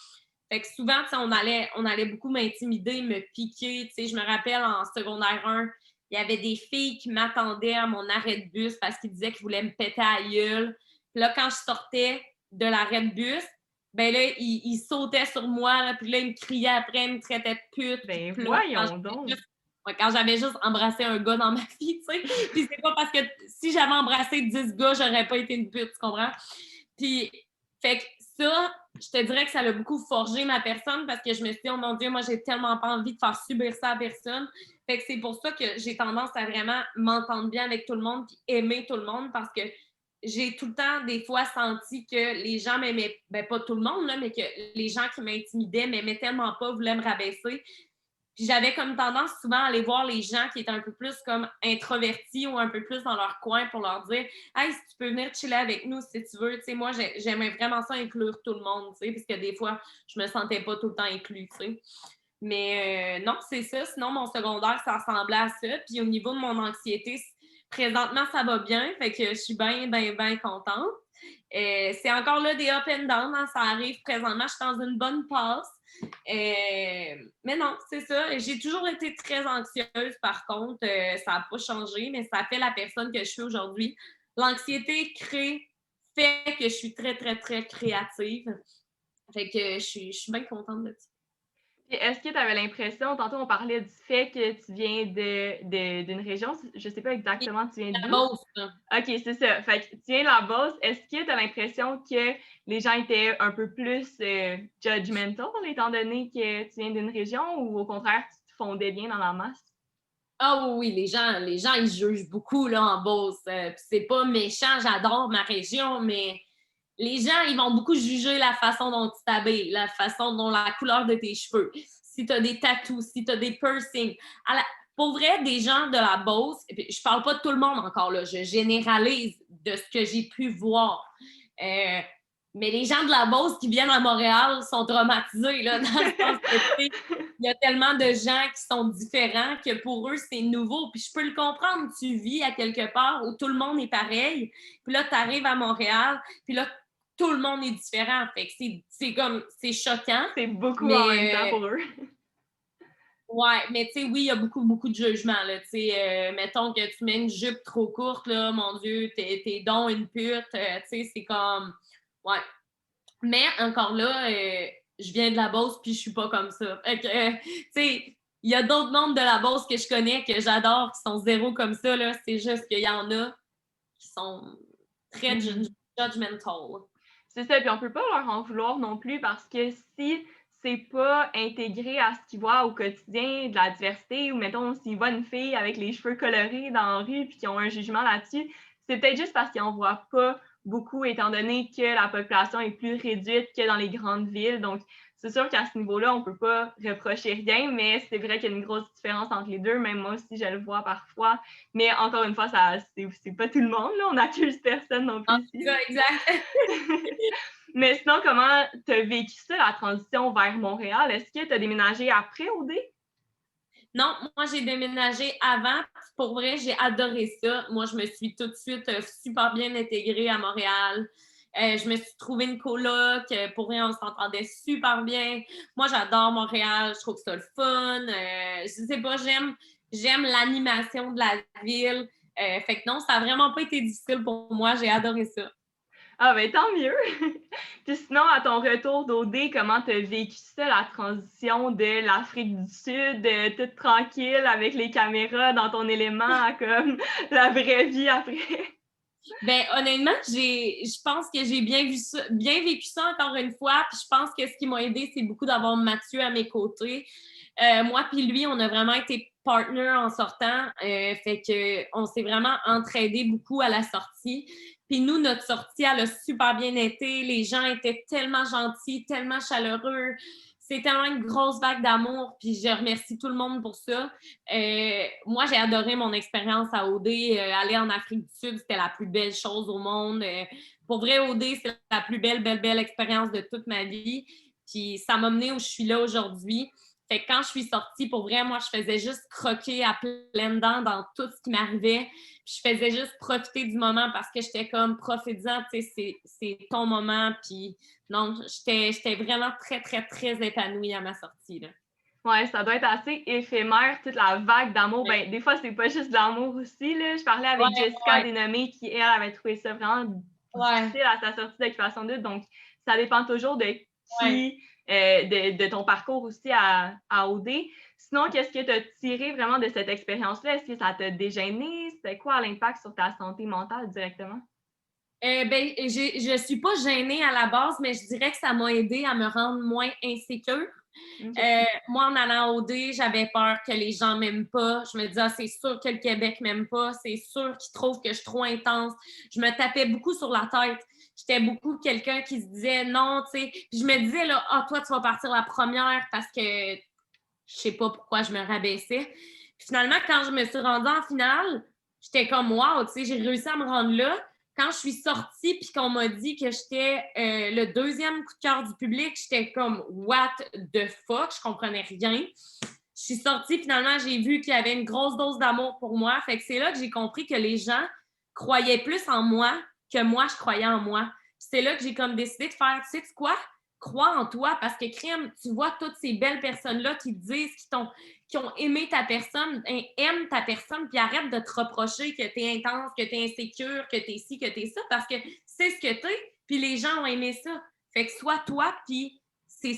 [SPEAKER 2] Fait que souvent, tu sais, on allait beaucoup m'intimider, me piquer. Tu sais, je me rappelle en secondaire 1, il y avait des filles qui m'attendaient à mon arrêt de bus parce qu'ils disaient qu'ils voulaient me péter à la gueule. Puis là, quand je sortais de l'arrêt de bus, ben là, ils sautaient sur moi, là, puis là, ils me criaient après, ils me traitaient de pute.
[SPEAKER 3] Ben
[SPEAKER 2] Puis là,
[SPEAKER 3] voyons donc!
[SPEAKER 2] quand j'avais juste embrassé un gars dans ma vie, tu sais. Puis c'est pas parce que si j'avais embrassé 10 gars, j'aurais pas été une pute, tu comprends? Puis, fait que ça, je te dirais que ça a beaucoup forgé ma personne parce que je me suis dit, oh mon Dieu, moi, j'ai tellement pas envie de faire subir ça à personne. Fait que c'est pour ça que j'ai tendance à vraiment m'entendre bien avec tout le monde puis aimer tout le monde parce que j'ai tout le temps, des fois, senti que les gens m'aimaient, ben pas tout le monde, là, mais que les gens qui m'intimidaient m'aimaient tellement pas, voulaient me rabaisser. Puis j'avais comme tendance souvent à aller voir les gens qui étaient un peu plus comme introvertis ou un peu plus dans leur coin pour leur dire « Hey, si tu peux venir chiller avec nous si tu veux. » Tu sais, moi, j'aimais vraiment ça inclure tout le monde, tu sais, parce que des fois, je me sentais pas tout le temps inclus, tu sais. Mais non, c'est ça. Sinon, mon secondaire, ça ressemblait à ça. Puis au niveau de mon anxiété, présentement, ça va bien. Fait que je suis bien, bien, bien contente. C'est encore là des up and down. Hein, ça arrive présentement. Je suis dans une bonne passe. Mais non, c'est ça. J'ai toujours été très anxieuse, par contre. Ça n'a pas changé, mais ça fait la personne que je suis aujourd'hui. L'anxiété fait que je suis très, très, très créative. Fait que je suis bien contente de ça.
[SPEAKER 3] Puis est-ce que tu avais l'impression, tantôt on parlait du fait que tu viens d'une région, je sais pas exactement tu viens
[SPEAKER 2] La
[SPEAKER 3] d'où?
[SPEAKER 2] Beauce, là.
[SPEAKER 3] OK, c'est ça. Fait que tu viens de la Beauce. Est-ce que tu as l'impression que les gens étaient un peu plus judgmental, étant donné que tu viens d'une région, ou au contraire, tu te fondais bien dans la masse?
[SPEAKER 2] Ah oui, les gens, ils jugent beaucoup là, en Beauce. Puis c'est pas méchant, j'adore ma région, mais les gens, ils vont beaucoup juger la façon dont tu t'habilles, la façon dont la couleur de tes cheveux, si tu as des tattoos, si tu as des piercings. Pour vrai, des gens de la Beauce, et puis, je parle pas de tout le monde encore, là, je généralise de ce que j'ai pu voir. Mais les gens de la Beauce qui viennent à Montréal sont traumatisés, là, dans le sens que, il y a tellement de gens qui sont différents que pour eux, c'est nouveau. Puis je peux le comprendre, tu vis à quelque part où tout le monde est pareil, puis là, tu arrives à Montréal, puis là, tout le monde est différent. Fait que c'est choquant.
[SPEAKER 3] C'est beaucoup en même temps pour eux.
[SPEAKER 2] Ouais, mais tu sais, oui, il y a beaucoup, beaucoup de jugements, là. Tu sais, mettons que tu mets une jupe trop courte, là, mon Dieu, t'es donc une pute. Tu sais, c'est comme... Ouais. Mais encore là, je viens de la Beauce puis je suis pas comme ça. Fait que, tu sais, il y a d'autres membres de la Beauce que je connais, que j'adore, qui sont zéro comme ça, là. C'est juste qu'il y en a qui sont très judgmental.
[SPEAKER 3] C'est ça, puis on peut pas leur en vouloir non plus parce que si c'est pas intégré à ce qu'ils voient au quotidien de la diversité, ou mettons, s'ils voient une fille avec les cheveux colorés dans la rue puis qu'ils ont un jugement là-dessus, c'est peut-être juste parce qu'ils en voient pas beaucoup, étant donné que la population est plus réduite que dans les grandes villes. Donc, c'est sûr qu'à ce niveau-là, on peut pas reprocher rien, mais c'est vrai qu'il y a une grosse différence entre les deux. Même moi aussi, je le vois parfois. Mais encore une fois, c'est pas tout le monde, là. On n'accuse personne non plus.
[SPEAKER 2] C'est ça, exact.
[SPEAKER 3] Mais sinon, comment tu as vécu ça, la transition vers Montréal? Est-ce que tu as déménagé après OD?
[SPEAKER 2] Non, moi, j'ai déménagé avant. Pour vrai, j'ai adoré ça. Moi, je me suis tout de suite super bien intégrée à Montréal. Je me suis trouvé une coloc. Pour vrai, on s'entendait super bien. Moi, j'adore Montréal. Je trouve ça le fun. Je sais pas, j'aime l'animation de la ville. Fait que non, ça n'a vraiment pas été difficile pour moi. J'ai adoré ça.
[SPEAKER 3] Ah ben tant mieux! Puis sinon, à ton retour d'OD, comment tu as vécu ça, la transition de l'Afrique du Sud, toute tranquille avec les caméras dans ton élément, à comme la vraie vie après?
[SPEAKER 2] Ben honnêtement, je pense que j'ai bien vécu ça encore une fois. Puis je pense que ce qui m'a aidé, c'est beaucoup d'avoir Mathieu à mes côtés. Moi puis lui, on a vraiment été partners en sortant. Fait que on s'est vraiment entraidés beaucoup à la sortie. Puis nous, notre sortie, elle a super bien été. Les gens étaient tellement gentils, tellement chaleureux. C'est tellement une grosse vague d'amour, puis je remercie tout le monde pour ça. Moi, j'ai adoré mon expérience à OD. Aller en Afrique du Sud, c'était la plus belle chose au monde. Pour vrai, OD, c'est la plus belle expérience de toute ma vie. Puis ça m'a menée où je suis là aujourd'hui. Fait que quand je suis sortie, pour vrai, moi, je faisais juste croquer à pleines dents dans tout ce qui m'arrivait. Puis je faisais juste profiter du moment parce que j'étais comme profitisant, tu sais, c'est ton moment. Puis non, j'étais vraiment très épanouie à ma sortie, là.
[SPEAKER 3] Ouais, ça doit être assez éphémère, toute la vague d'amour. Ben, des fois, c'est pas juste de l'amour aussi, là. Je parlais avec Jessica Dénommé qui, elle, avait trouvé ça vraiment difficile à sa sortie d'Occupation Double. Donc, ça dépend toujours de qui, de ton parcours aussi à OD. Sinon, qu'est-ce que tu as tiré vraiment de cette expérience-là? Est-ce que ça t'a dégêné? C'était quoi l'impact sur ta santé mentale directement?
[SPEAKER 2] Ben, je suis pas gênée à la base, mais je dirais que ça m'a aidé à me rendre moins insécure.
[SPEAKER 3] Okay.
[SPEAKER 2] Moi, en allant au D, j'avais peur que les gens m'aiment pas. Je me disais, ah, c'est sûr que le Québec m'aime pas. C'est sûr qu'ils trouvent que je suis trop intense. Je me tapais beaucoup sur la tête. J'étais beaucoup quelqu'un qui se disait non, tu sais. Puis je me disais, là, ah, toi, tu vas partir la première parce que je sais pas pourquoi je me rabaissais. Puis finalement, quand je me suis rendue en finale, j'étais comme, wow, tu sais, j'ai réussi à me rendre là. Quand je suis sortie puis qu'on m'a dit que j'étais le deuxième coup de cœur du public, j'étais comme what the fuck, je comprenais rien. Je suis sortie, finalement, j'ai vu qu'il y avait une grosse dose d'amour pour moi. Fait que c'est là que j'ai compris que les gens croyaient plus en moi que moi, je croyais en moi. Puis c'est là que j'ai comme décidé de faire, tu sais quoi? Crois en toi parce que crime, tu vois toutes ces belles personnes-là qui te disent, qui ont aimé ta personne, aiment ta personne, puis arrête de te reprocher que t'es intense, que t'es insécure, que t'es ci, que t'es ça, parce que c'est ce que t'es, puis les gens ont aimé ça. Fait que sois toi, puis tu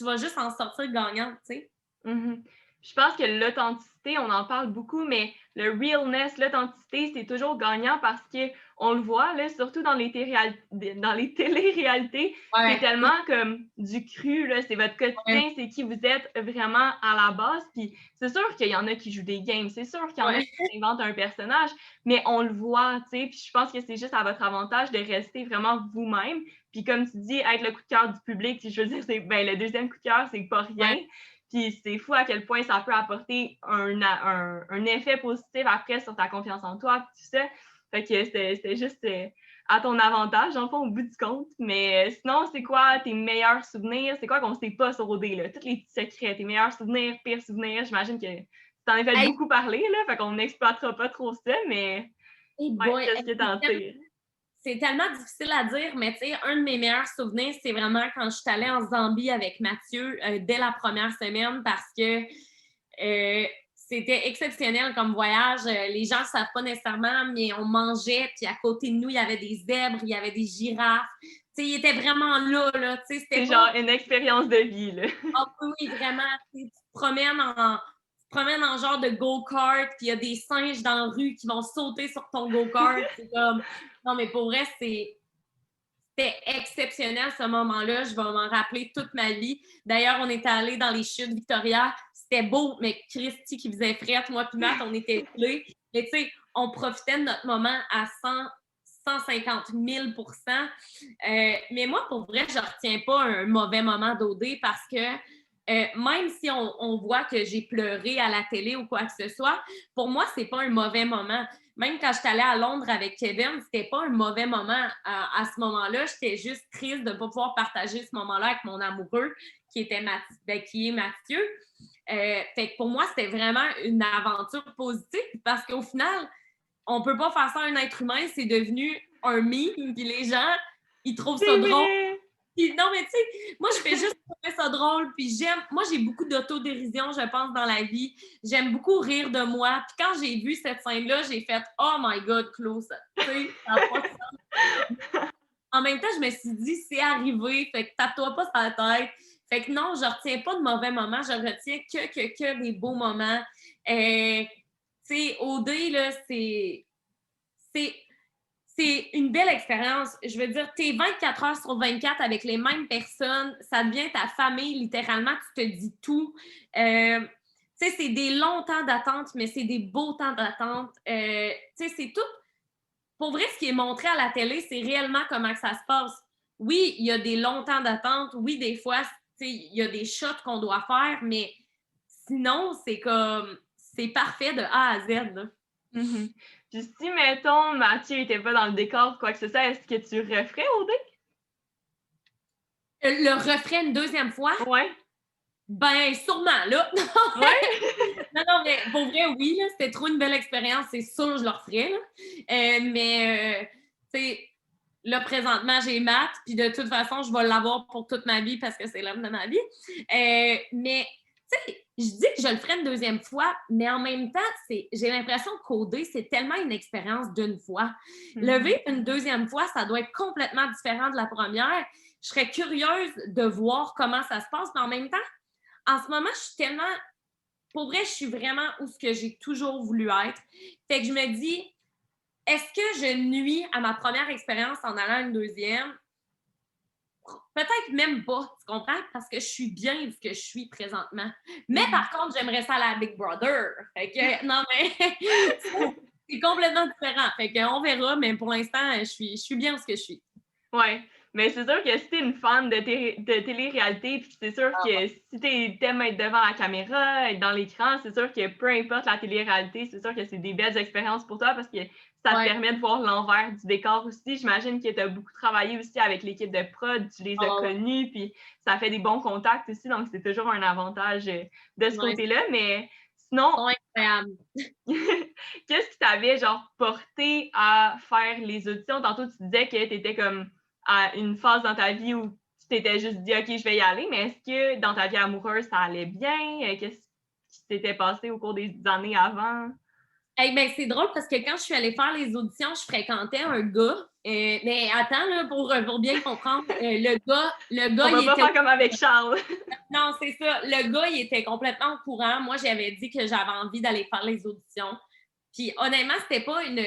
[SPEAKER 2] vas juste en sortir gagnante, tu sais.
[SPEAKER 3] Mm-hmm. Je pense que l'authenticité, on en parle beaucoup, mais le realness, l'authenticité, c'est toujours gagnant parce qu'on le voit, là, surtout dans les télé-réalités, c'est tellement comme du cru, là, c'est votre quotidien, c'est qui vous êtes vraiment à la base. Puis c'est sûr qu'il y en a qui jouent des games, c'est sûr qu'il y en a qui inventent un personnage, mais on le voit, tu sais, puis je pense que c'est juste à votre avantage de rester vraiment vous-même. Puis comme tu dis, être le coup de cœur du public, je veux dire, le deuxième coup de cœur, c'est pas rien. Puis c'est fou à quel point ça peut apporter un effet positif après sur ta confiance en toi, tout ça. Fait que c'était juste à ton avantage, en fond, au bout du compte. Mais sinon, c'est quoi tes meilleurs souvenirs? C'est quoi qu'on ne sait pas sur OD, là? Tous les petits secrets, tes meilleurs souvenirs, pires souvenirs. J'imagine que tu t'en as fait beaucoup parler, là. Fait qu'on n'exploitera pas trop ça, mais qu'est-ce que t'en tires?
[SPEAKER 2] C'est tellement difficile à dire, mais tu sais, un de mes meilleurs souvenirs, c'est vraiment quand je suis allée en Zambie avec Mathieu dès la première semaine parce que c'était exceptionnel comme voyage. Les gens ne savent pas nécessairement, mais on mangeait, puis à côté de nous, il y avait des zèbres, il y avait des girafes. Tu sais, ils étaient vraiment là.
[SPEAKER 3] C'est genre une expérience de vie, là.
[SPEAKER 2] Ah oui, vraiment. Tu te promènes en genre de go-kart, puis il y a des singes dans la rue qui vont sauter sur ton go-kart. C'est comme... Non, mais pour vrai, c'était exceptionnel ce moment-là. Je vais m'en rappeler toute ma vie. D'ailleurs, on était allés dans les chutes Victoria. C'était beau, mais Christy qui faisait frette, moi puis Matt, on était gelés. Mais tu sais, on profitait de notre moment à 150 000 %. Mais moi, pour vrai, je ne retiens pas un mauvais moment d'OD parce que même si on voit que j'ai pleuré à la télé ou quoi que ce soit, pour moi, c'est pas un mauvais moment. Même quand j'étais allée à Londres avec Kevin, c'était pas un mauvais moment à ce moment-là. J'étais juste triste de ne pas pouvoir partager ce moment-là avec mon amoureux qui est Mathieu. Fait que pour moi, c'était vraiment une aventure positive parce qu'au final, on peut pas faire ça à un être humain. C'est devenu un meme, puis les gens, ils trouvent ça drôle. Puis, non, mais tu sais, moi, je fais juste trouver ça drôle. Puis moi, j'ai beaucoup d'autodérision, je pense, dans la vie. J'aime beaucoup rire de moi. Puis quand j'ai vu cette scène-là, j'ai fait « Oh my God, Claude! » Tu sais, ça n'a pas de sens. en même temps, je me suis dit, c'est arrivé, fait que tape-toi pas sur la tête. Fait que non, je retiens pas de mauvais moments, je retiens que des beaux moments. Tu sais, OD, là, c'est une belle expérience. Je veux dire, t'es 24 heures sur 24 avec les mêmes personnes, ça devient ta famille, littéralement, tu te dis tout. Tu sais, c'est des longs temps d'attente, mais c'est des beaux temps d'attente. Tu sais, c'est tout. Pour vrai, ce qui est montré à la télé, c'est réellement comment que ça se passe. Oui, il y a des longs temps d'attente. Oui, des fois, tu sais, il y a des shots qu'on doit faire, mais sinon, c'est comme, c'est parfait de A à Z, là.
[SPEAKER 3] Mhm. Puis si, mettons, Mathieu n'était pas dans le décor ou quoi que ce soit, est-ce que tu referais OD?
[SPEAKER 2] Le referait une deuxième fois?
[SPEAKER 3] Ouais.
[SPEAKER 2] Ben, sûrement, là.
[SPEAKER 3] Ouais?
[SPEAKER 2] Non, mais pour vrai, oui, là, c'était trop une belle expérience, c'est sûr, je le referais, là. Tu sais, là, présentement, j'ai maths, puis de toute façon, je vais l'avoir pour toute ma vie parce que c'est l'homme de ma vie. Mais, tu sais, je dis que je le ferai une deuxième fois, mais en même temps, j'ai l'impression que coder, c'est tellement une expérience d'une fois. Le vivre une deuxième fois, ça doit être complètement différent de la première. Je serais curieuse de voir comment ça se passe, mais en même temps, en ce moment, je suis tellement... Pour vrai, je suis vraiment où ce que j'ai toujours voulu être. Fait que je me dis, est-ce que je nuis à ma première expérience en allant à une deuxième? Peut-être même pas, tu comprends? Parce que je suis bien où ce que je suis présentement. Mais par contre, j'aimerais ça aller à Big Brother. Fait que, non, mais c'est complètement différent. Fait qu'on verra, mais pour l'instant, je suis bien où ce que je suis.
[SPEAKER 3] Ouais, mais c'est sûr que si t'es une fan de télé-réalité, puis c'est sûr que si t'aimes être devant la caméra, être dans l'écran, c'est sûr que peu importe la télé-réalité, c'est sûr que c'est des belles expériences pour toi parce que ça te permet de voir l'envers du décor aussi. J'imagine que t'as beaucoup travaillé aussi avec l'équipe de prod, tu les as connus, puis ça fait des bons contacts aussi, donc c'est toujours un avantage de ce côté-là, mais sinon...
[SPEAKER 2] incroyable.
[SPEAKER 3] Qu'est-ce qui t'avait genre porté à faire les auditions? Tantôt, tu disais que tu étais comme à une phase dans ta vie où tu t'étais juste dit OK, je vais y aller, mais est-ce que dans ta vie amoureuse, ça allait bien? Qu'est-ce qui s'était passé au cours des années avant?
[SPEAKER 2] Ben, c'est drôle parce que quand je suis allée faire les auditions, je fréquentais un gars. Mais attends, là, pour bien comprendre, le gars,
[SPEAKER 3] On va pas faire comme avec Charles.
[SPEAKER 2] Non, c'est ça. Le gars, il était complètement au courant. Moi, j'avais dit que j'avais envie d'aller faire les auditions. Puis honnêtement, c'était pas une...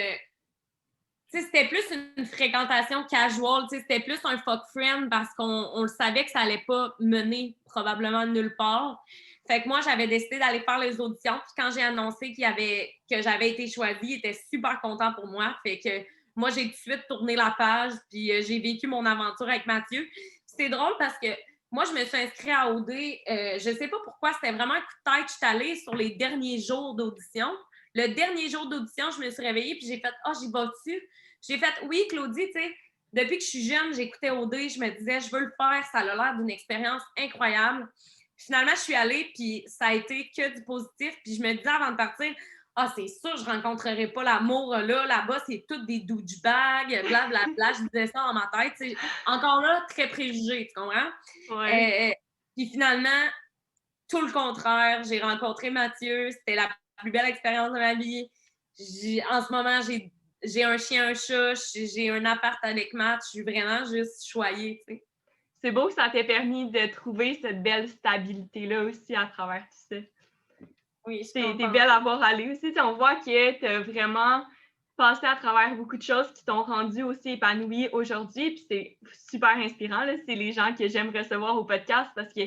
[SPEAKER 2] Tu sais, c'était plus une fréquentation casual. Tu sais, c'était plus un fuck friend parce qu'on le savait que ça allait pas mener probablement nulle part. Fait que moi, j'avais décidé d'aller faire les auditions. Puis quand j'ai annoncé que j'avais été choisie, il était super content pour moi. Fait que moi, j'ai tout de suite tourné la page. Puis j'ai vécu mon aventure avec Mathieu. C'est drôle parce que moi, je me suis inscrite à OD. Je sais pas pourquoi, c'était vraiment un coup de tête. Je suis allée sur les derniers jours d'audition. Le dernier jour d'audition, je me suis réveillée puis j'ai fait « Ah, j'y vais-tu? » J'ai fait « Oui, Claudie, tu sais, depuis que je suis jeune, j'écoutais OD, je me disais « Je veux le faire, ça a l'air d'une expérience incroyable. » Finalement, je suis allée puis ça a été que du positif. Puis je me disais avant de partir « Ah, c'est sûr, je rencontrerai pas l'amour là. Là-bas, c'est toutes des douchebags, blablabla. » Je disais ça dans ma tête. T'sais. Encore là, très préjugé, tu comprends?
[SPEAKER 3] Ouais.
[SPEAKER 2] Puis finalement, tout le contraire. J'ai rencontré Mathieu. C'était la plus belle expérience de ma vie. En ce moment, j'ai un chien, un chat, j'ai un appart avec Matt. Je suis vraiment juste choyée. T'sais.
[SPEAKER 3] C'est beau que ça t'ait permis de trouver cette belle stabilité-là aussi à travers tout ça.
[SPEAKER 2] Oui,
[SPEAKER 3] t'es belle à voir aller aussi. On voit que tu as vraiment passé à travers beaucoup de choses qui t'ont rendu aussi épanouie aujourd'hui. Puis c'est super inspirant. Là. C'est les gens que j'aime recevoir au podcast parce que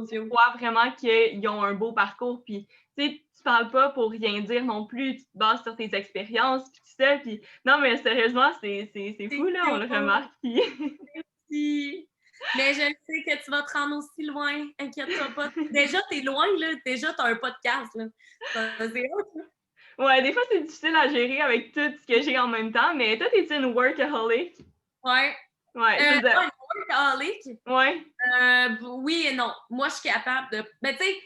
[SPEAKER 3] tu vois vraiment qu'ils ont un beau parcours. Puis tu parles pas pour rien dire non plus. Tu te bases sur tes expériences. Puis tout ça. Puis non, mais sérieusement, c'est fou, là. On le remarque.
[SPEAKER 2] Merci. Mais je sais que tu vas te rendre aussi loin. Inquiète-toi pas. Déjà, t'es loin, là. Déjà, t'as un podcast, là. C'est autre.
[SPEAKER 3] Ouais, des fois, c'est difficile à gérer avec tout ce que j'ai en même temps. Mais toi, t'es-tu une workaholic?
[SPEAKER 2] Ouais.
[SPEAKER 3] Ouais, c'est ça.
[SPEAKER 2] Une workaholic?
[SPEAKER 3] Ouais.
[SPEAKER 2] Oui et non. Moi, je suis capable de... Ben, tu sais,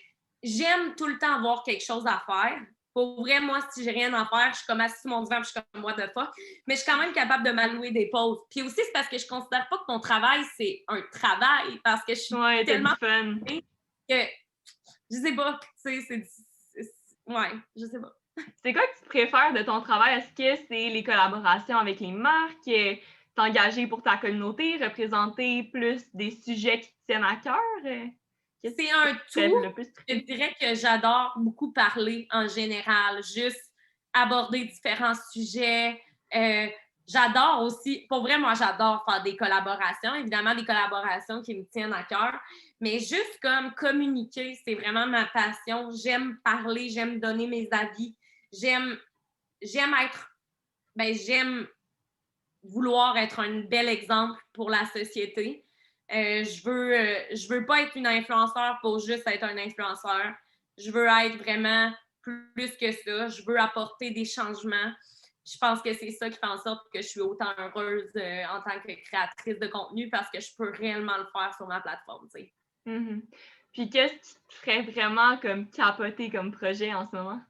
[SPEAKER 2] j'aime tout le temps avoir quelque chose à faire. Pour vrai, moi, si j'ai rien à faire, je suis comme assise sur mon divan, je suis comme what the fuck. Mais je suis quand même capable de m'allouer des pauses. Puis aussi, c'est parce que je considère pas que mon travail, c'est un travail. Parce que je suis tellement
[SPEAKER 3] fun
[SPEAKER 2] que je sais pas. Tu sais, ouais, je sais pas.
[SPEAKER 3] C'est quoi que tu préfères de ton travail? Est-ce que c'est les collaborations avec les marques? t'engager pour ta communauté, représenter plus des sujets qui te tiennent à cœur?
[SPEAKER 2] C'est un tout. Je dirais que j'adore beaucoup parler en général, juste aborder différents sujets. J'adore aussi, pour vrai, moi, j'adore faire des collaborations, évidemment, des collaborations qui me tiennent à cœur, mais juste comme communiquer, c'est vraiment ma passion. J'aime parler, j'aime donner mes avis, j'aime vouloir être un bel exemple pour la société. Je veux pas être une influenceur pour juste être un influenceur. Je veux être vraiment plus que ça. Je veux apporter des changements. Je pense que c'est ça qui fait en sorte que je suis autant heureuse en tant que créatrice de contenu parce que je peux réellement le faire sur ma plateforme, tu sais.
[SPEAKER 3] Mm-hmm. Puis qu'est-ce qui te ferait vraiment comme capoter comme projet en ce moment?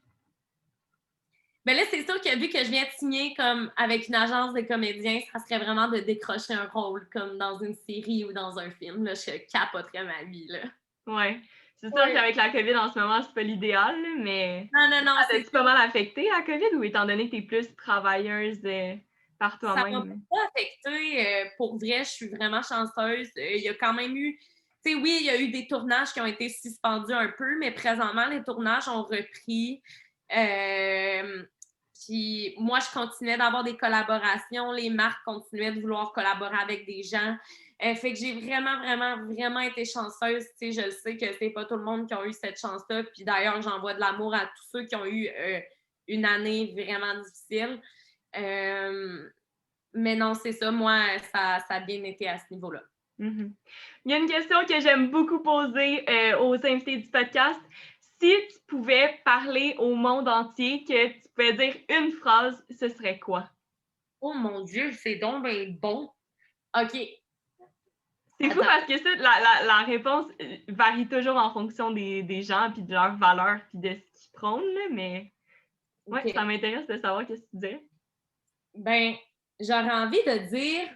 [SPEAKER 2] Ben là, c'est sûr que vu que je viens de signer comme avec une agence de comédiens, ça serait vraiment de décrocher un rôle comme dans une série ou dans un film. Là, je capoterais ma vie, là.
[SPEAKER 3] Ouais. C'est sûr qu'avec la COVID en ce moment, c'est pas l'idéal, mais...
[SPEAKER 2] Non.
[SPEAKER 3] Ça t'a-tu pas mal affecté, la COVID, ou étant donné que t'es plus travailleuse par toi-même?
[SPEAKER 2] Ça m'a pas affecté. Pour vrai, je suis vraiment chanceuse. Il y a quand même eu... Tu sais, oui, il y a eu des tournages qui ont été suspendus un peu, mais présentement, les tournages ont repris. Puis moi, je continuais d'avoir des collaborations. Les marques continuaient de vouloir collaborer avec des gens. Fait que j'ai vraiment été chanceuse. Tu sais, je le sais que c'est pas tout le monde qui a eu cette chance-là. Puis d'ailleurs, j'envoie de l'amour à tous ceux qui ont eu une année vraiment difficile. Mais non, c'est ça. Moi, ça a bien été à ce niveau-là.
[SPEAKER 3] Mm-hmm. Il y a une question que j'aime beaucoup poser aux invités du podcast. Si tu pouvais parler au monde entier, que tu pouvais dire une phrase, ce serait quoi?
[SPEAKER 2] Oh mon Dieu, c'est donc bien bon. OK.
[SPEAKER 3] C'est fou parce que ça, la réponse varie toujours en fonction des gens, puis de leurs valeurs, puis de ce qu'ils prônent, mais ouais, okay. Ça m'intéresse de savoir qu'est-ce que tu dirais.
[SPEAKER 2] Ben, j'aurais envie de dire...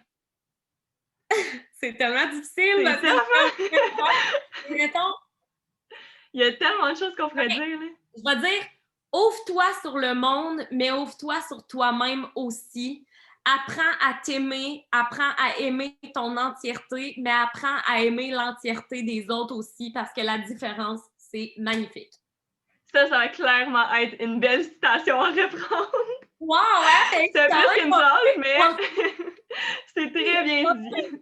[SPEAKER 2] c'est tellement difficile.
[SPEAKER 3] Mettons... Il y a tellement de choses qu'on pourrait dire. Là.
[SPEAKER 2] Je vais dire, ouvre-toi sur le monde, mais ouvre-toi sur toi-même aussi. Apprends à t'aimer, apprends à aimer ton entièreté, mais apprends à aimer l'entièreté des autres aussi parce que la différence, c'est magnifique.
[SPEAKER 3] Ça va clairement être une belle citation à reprendre.
[SPEAKER 2] Wow, ouais!
[SPEAKER 3] C'est plus qu'une phrase, mais c'est très bien dit.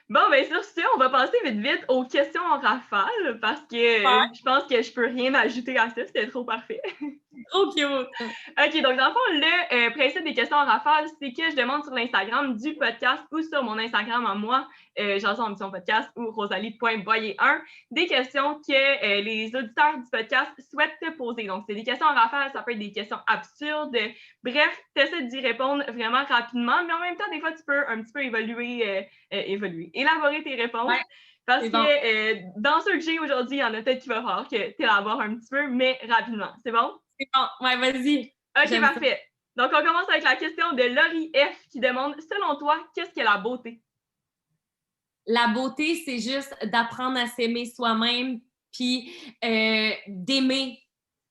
[SPEAKER 3] Bon, bien sur ce, on va passer vite aux questions en rafale parce que je pense que je peux rien ajouter à ça, c'était trop parfait.
[SPEAKER 2] Trop cute!
[SPEAKER 3] OK, donc dans le fond, le principe des questions en rafale, c'est que je demande sur l'Instagram du podcast ou sur mon Instagram à moi, Jason Ambition Podcast ou rosalie.boyer1, des questions que les auditeurs du podcast souhaitent te poser. Donc, c'est des questions en rafale, ça peut être des questions absurdes. Bref, tu essaies d'y répondre vraiment rapidement, mais en même temps, des fois, tu peux un petit peu élaborer tes réponses. Ouais, parce que dans ceux que j'ai aujourd'hui, il y en a peut-être qui va falloir que tu élabores un petit peu, mais rapidement. C'est bon?
[SPEAKER 2] C'est bon. Ouais, vas-y.
[SPEAKER 3] OK, parfait. Donc, on commence avec la question de Laurie F qui demande, selon toi, qu'est-ce qu'est la beauté?
[SPEAKER 2] La beauté, c'est juste d'apprendre à s'aimer soi-même puis d'aimer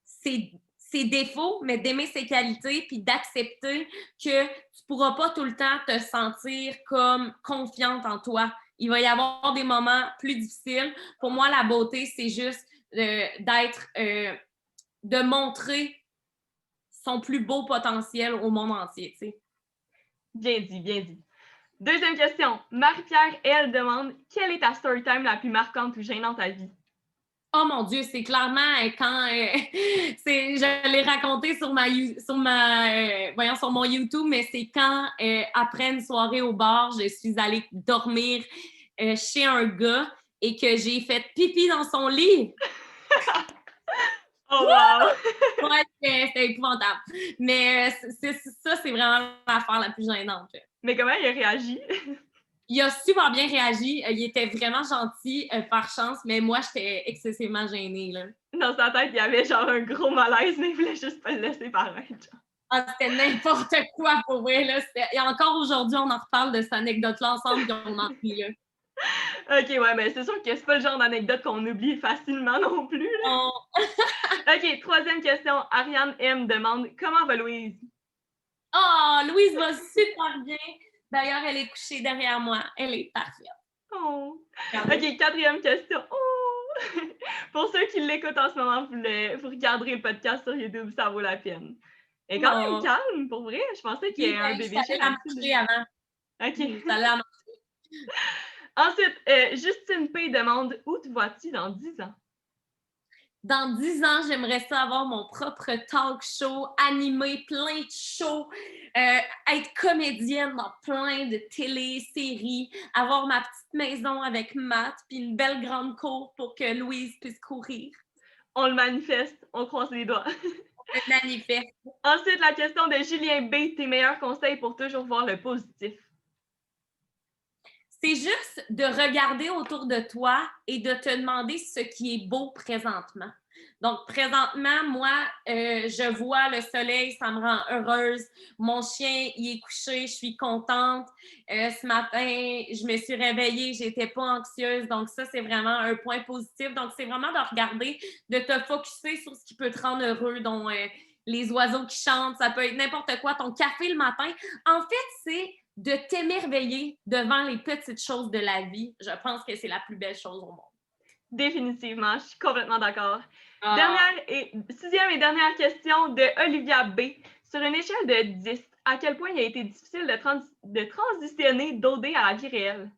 [SPEAKER 2] ses défauts, mais d'aimer ses qualités, puis d'accepter que tu pourras pas tout le temps te sentir comme confiante en toi. Il va y avoir des moments plus difficiles. Pour moi, la beauté, c'est juste de montrer son plus beau potentiel au monde entier, tu sais.
[SPEAKER 3] Bien dit, bien dit. Deuxième question. Marie-Pierre, elle demande, quelle est ta story time la plus marquante ou gênante à vie?
[SPEAKER 2] Oh mon Dieu, c'est clairement quand je l'ai raconté sur mon YouTube, mais c'est quand après une soirée au bar, je suis allée dormir chez un gars et que j'ai fait pipi dans son lit.
[SPEAKER 3] Oh wow!
[SPEAKER 2] Ouais, c'était épouvantable. Mais ça, c'est vraiment l'affaire la plus gênante.
[SPEAKER 3] Mais comment il a réagi?
[SPEAKER 2] Il a super bien réagi. Il était vraiment gentil, par chance, mais moi, j'étais excessivement gênée. Là.
[SPEAKER 3] Dans sa tête, il y avait genre un gros malaise, mais il voulait juste pas le laisser paraître.
[SPEAKER 2] Ah, c'était n'importe quoi, pour vrai. Là. Et encore aujourd'hui, on en reparle de cette anecdote-là ensemble, puis on en rit. Là.
[SPEAKER 3] OK, ouais, mais c'est sûr que c'est pas le genre d'anecdote qu'on oublie facilement non plus. Là. OK, troisième question. Ariane M demande, comment va Louise?
[SPEAKER 2] Oh, Louise va super bien. D'ailleurs, elle est couchée derrière moi. Elle est parfaite.
[SPEAKER 3] Oh.
[SPEAKER 2] Regardez.
[SPEAKER 3] OK, quatrième question. Oh! Pour ceux qui l'écoutent en ce moment, vous regarderez le podcast sur YouTube, ça vaut la peine. Elle est quand même
[SPEAKER 2] Oh.
[SPEAKER 3] calme, pour vrai. Je pensais qu'il y
[SPEAKER 2] Oui,
[SPEAKER 3] ait un
[SPEAKER 2] ben, je suis
[SPEAKER 3] bébé chat
[SPEAKER 2] allée la
[SPEAKER 3] là-dessus.
[SPEAKER 2] marcher avant.
[SPEAKER 3] OK.
[SPEAKER 2] Je suis allée la marcher.
[SPEAKER 3] Ensuite, Justine P. demande « Où te vois-tu dans 10 ans? »
[SPEAKER 2] Dans 10 ans, j'aimerais ça avoir mon propre talk show, animer plein de shows, être comédienne dans plein de télé-séries, avoir ma petite maison avec Matt, puis une belle grande cour pour que Louise puisse courir.
[SPEAKER 3] On le manifeste, on croise les doigts.
[SPEAKER 2] Le manifeste.
[SPEAKER 3] Ensuite, la question de Julien B. Tes meilleurs conseils pour toujours voir le positif?
[SPEAKER 2] C'est juste de regarder autour de toi et de te demander ce qui est beau présentement. Donc, présentement, moi, je vois le soleil, ça me rend heureuse. Mon chien, il est couché, je suis contente. Ce matin, je me suis réveillée, j'étais pas anxieuse. Donc, ça, c'est vraiment un point positif. Donc, c'est vraiment de regarder, de te focusser sur ce qui peut te rendre heureux. Donc, les oiseaux qui chantent, ça peut être n'importe quoi. Ton café le matin. En fait, c'est de t'émerveiller devant les petites choses de la vie. Je pense que c'est la plus belle chose au monde.
[SPEAKER 3] Définitivement, je suis complètement d'accord.
[SPEAKER 2] Ah.
[SPEAKER 3] Sixième et dernière question de Olivia B. Sur une échelle de 10, à quel point il a été difficile de transitionner d'OD à la vie réelle?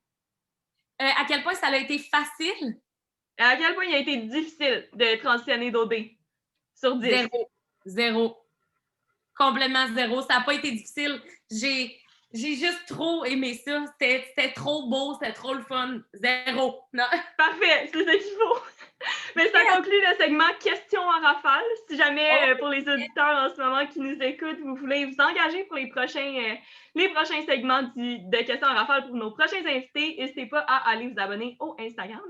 [SPEAKER 2] À quel point ça a été facile?
[SPEAKER 3] À quel point il a été difficile de transitionner d'OD sur 10?
[SPEAKER 2] Zéro. Zéro. Complètement zéro. Ça n'a pas été difficile. J'ai juste trop aimé ça. C'était trop beau, c'était trop le fun. Zéro. Non.
[SPEAKER 3] Parfait, c'est ce qu'il faut. Mais ça conclut le segment questions en rafale. Si jamais, pour les auditeurs en ce moment qui nous écoutent, vous voulez vous engager pour les prochains segments de questions en rafale pour nos prochains invités, n'hésitez pas à aller vous abonner au Instagram.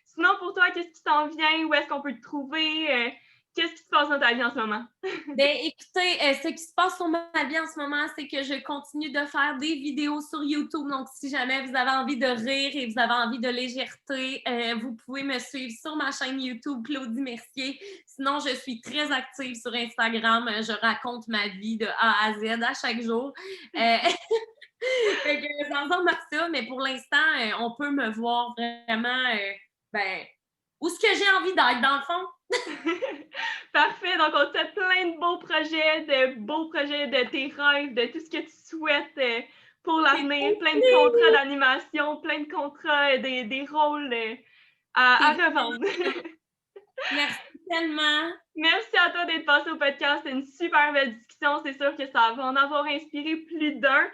[SPEAKER 3] Sinon, pour toi, qu'est-ce qui t'en vient? Où est-ce qu'on peut te trouver? Qu'est-ce qui se passe dans ta vie en ce moment?
[SPEAKER 2] Ben, écoutez, ce qui se passe sur ma vie en ce moment, c'est que je continue de faire des vidéos sur YouTube. Donc, si jamais vous avez envie de rire et vous avez envie de légèreté, vous pouvez me suivre sur ma chaîne YouTube, Claudie Mercier. Sinon, je suis très active sur Instagram. Je raconte ma vie de A à Z à chaque jour. Fait que ça ressemble à ça, mais pour l'instant, on peut me voir vraiment où est-ce que j'ai envie d'être, dans le fond.
[SPEAKER 3] Parfait, donc on te souhaite plein de beaux projets de tes rêves, de tout ce que tu souhaites pour l'avenir, plein de contrats d'animation, plein de contrats, des rôles à revendre.
[SPEAKER 2] Merci tellement.
[SPEAKER 3] Merci à toi d'être passé au podcast, c'est une super belle discussion, c'est sûr que ça va en avoir inspiré plus d'un.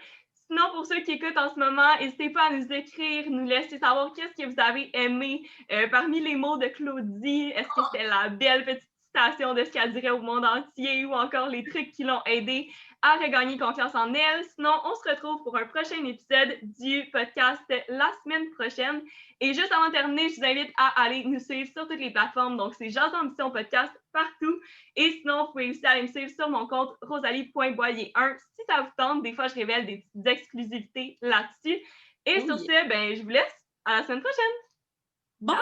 [SPEAKER 3] Sinon, pour ceux qui écoutent en ce moment, n'hésitez pas à nous écrire, nous laisser savoir qu'est-ce que vous avez aimé parmi les mots de Claudie. Est-ce que c'était la belle petite citation de ce qu'elle dirait au monde entier ou encore les trucs qui l'ont aidé à regagner confiance en elle? Sinon, on se retrouve pour un prochain épisode du podcast la semaine prochaine. Et juste avant de terminer, je vous invite à aller nous suivre sur toutes les plateformes. Donc, c'est Jazz Ambition Podcast partout. Et sinon, vous pouvez aussi aller me suivre sur mon compte rosalie.boyer1 si ça vous tente. Des fois, je révèle des petites exclusivités là-dessus. Et sur ce, je vous laisse. À la semaine prochaine!
[SPEAKER 2] Bye!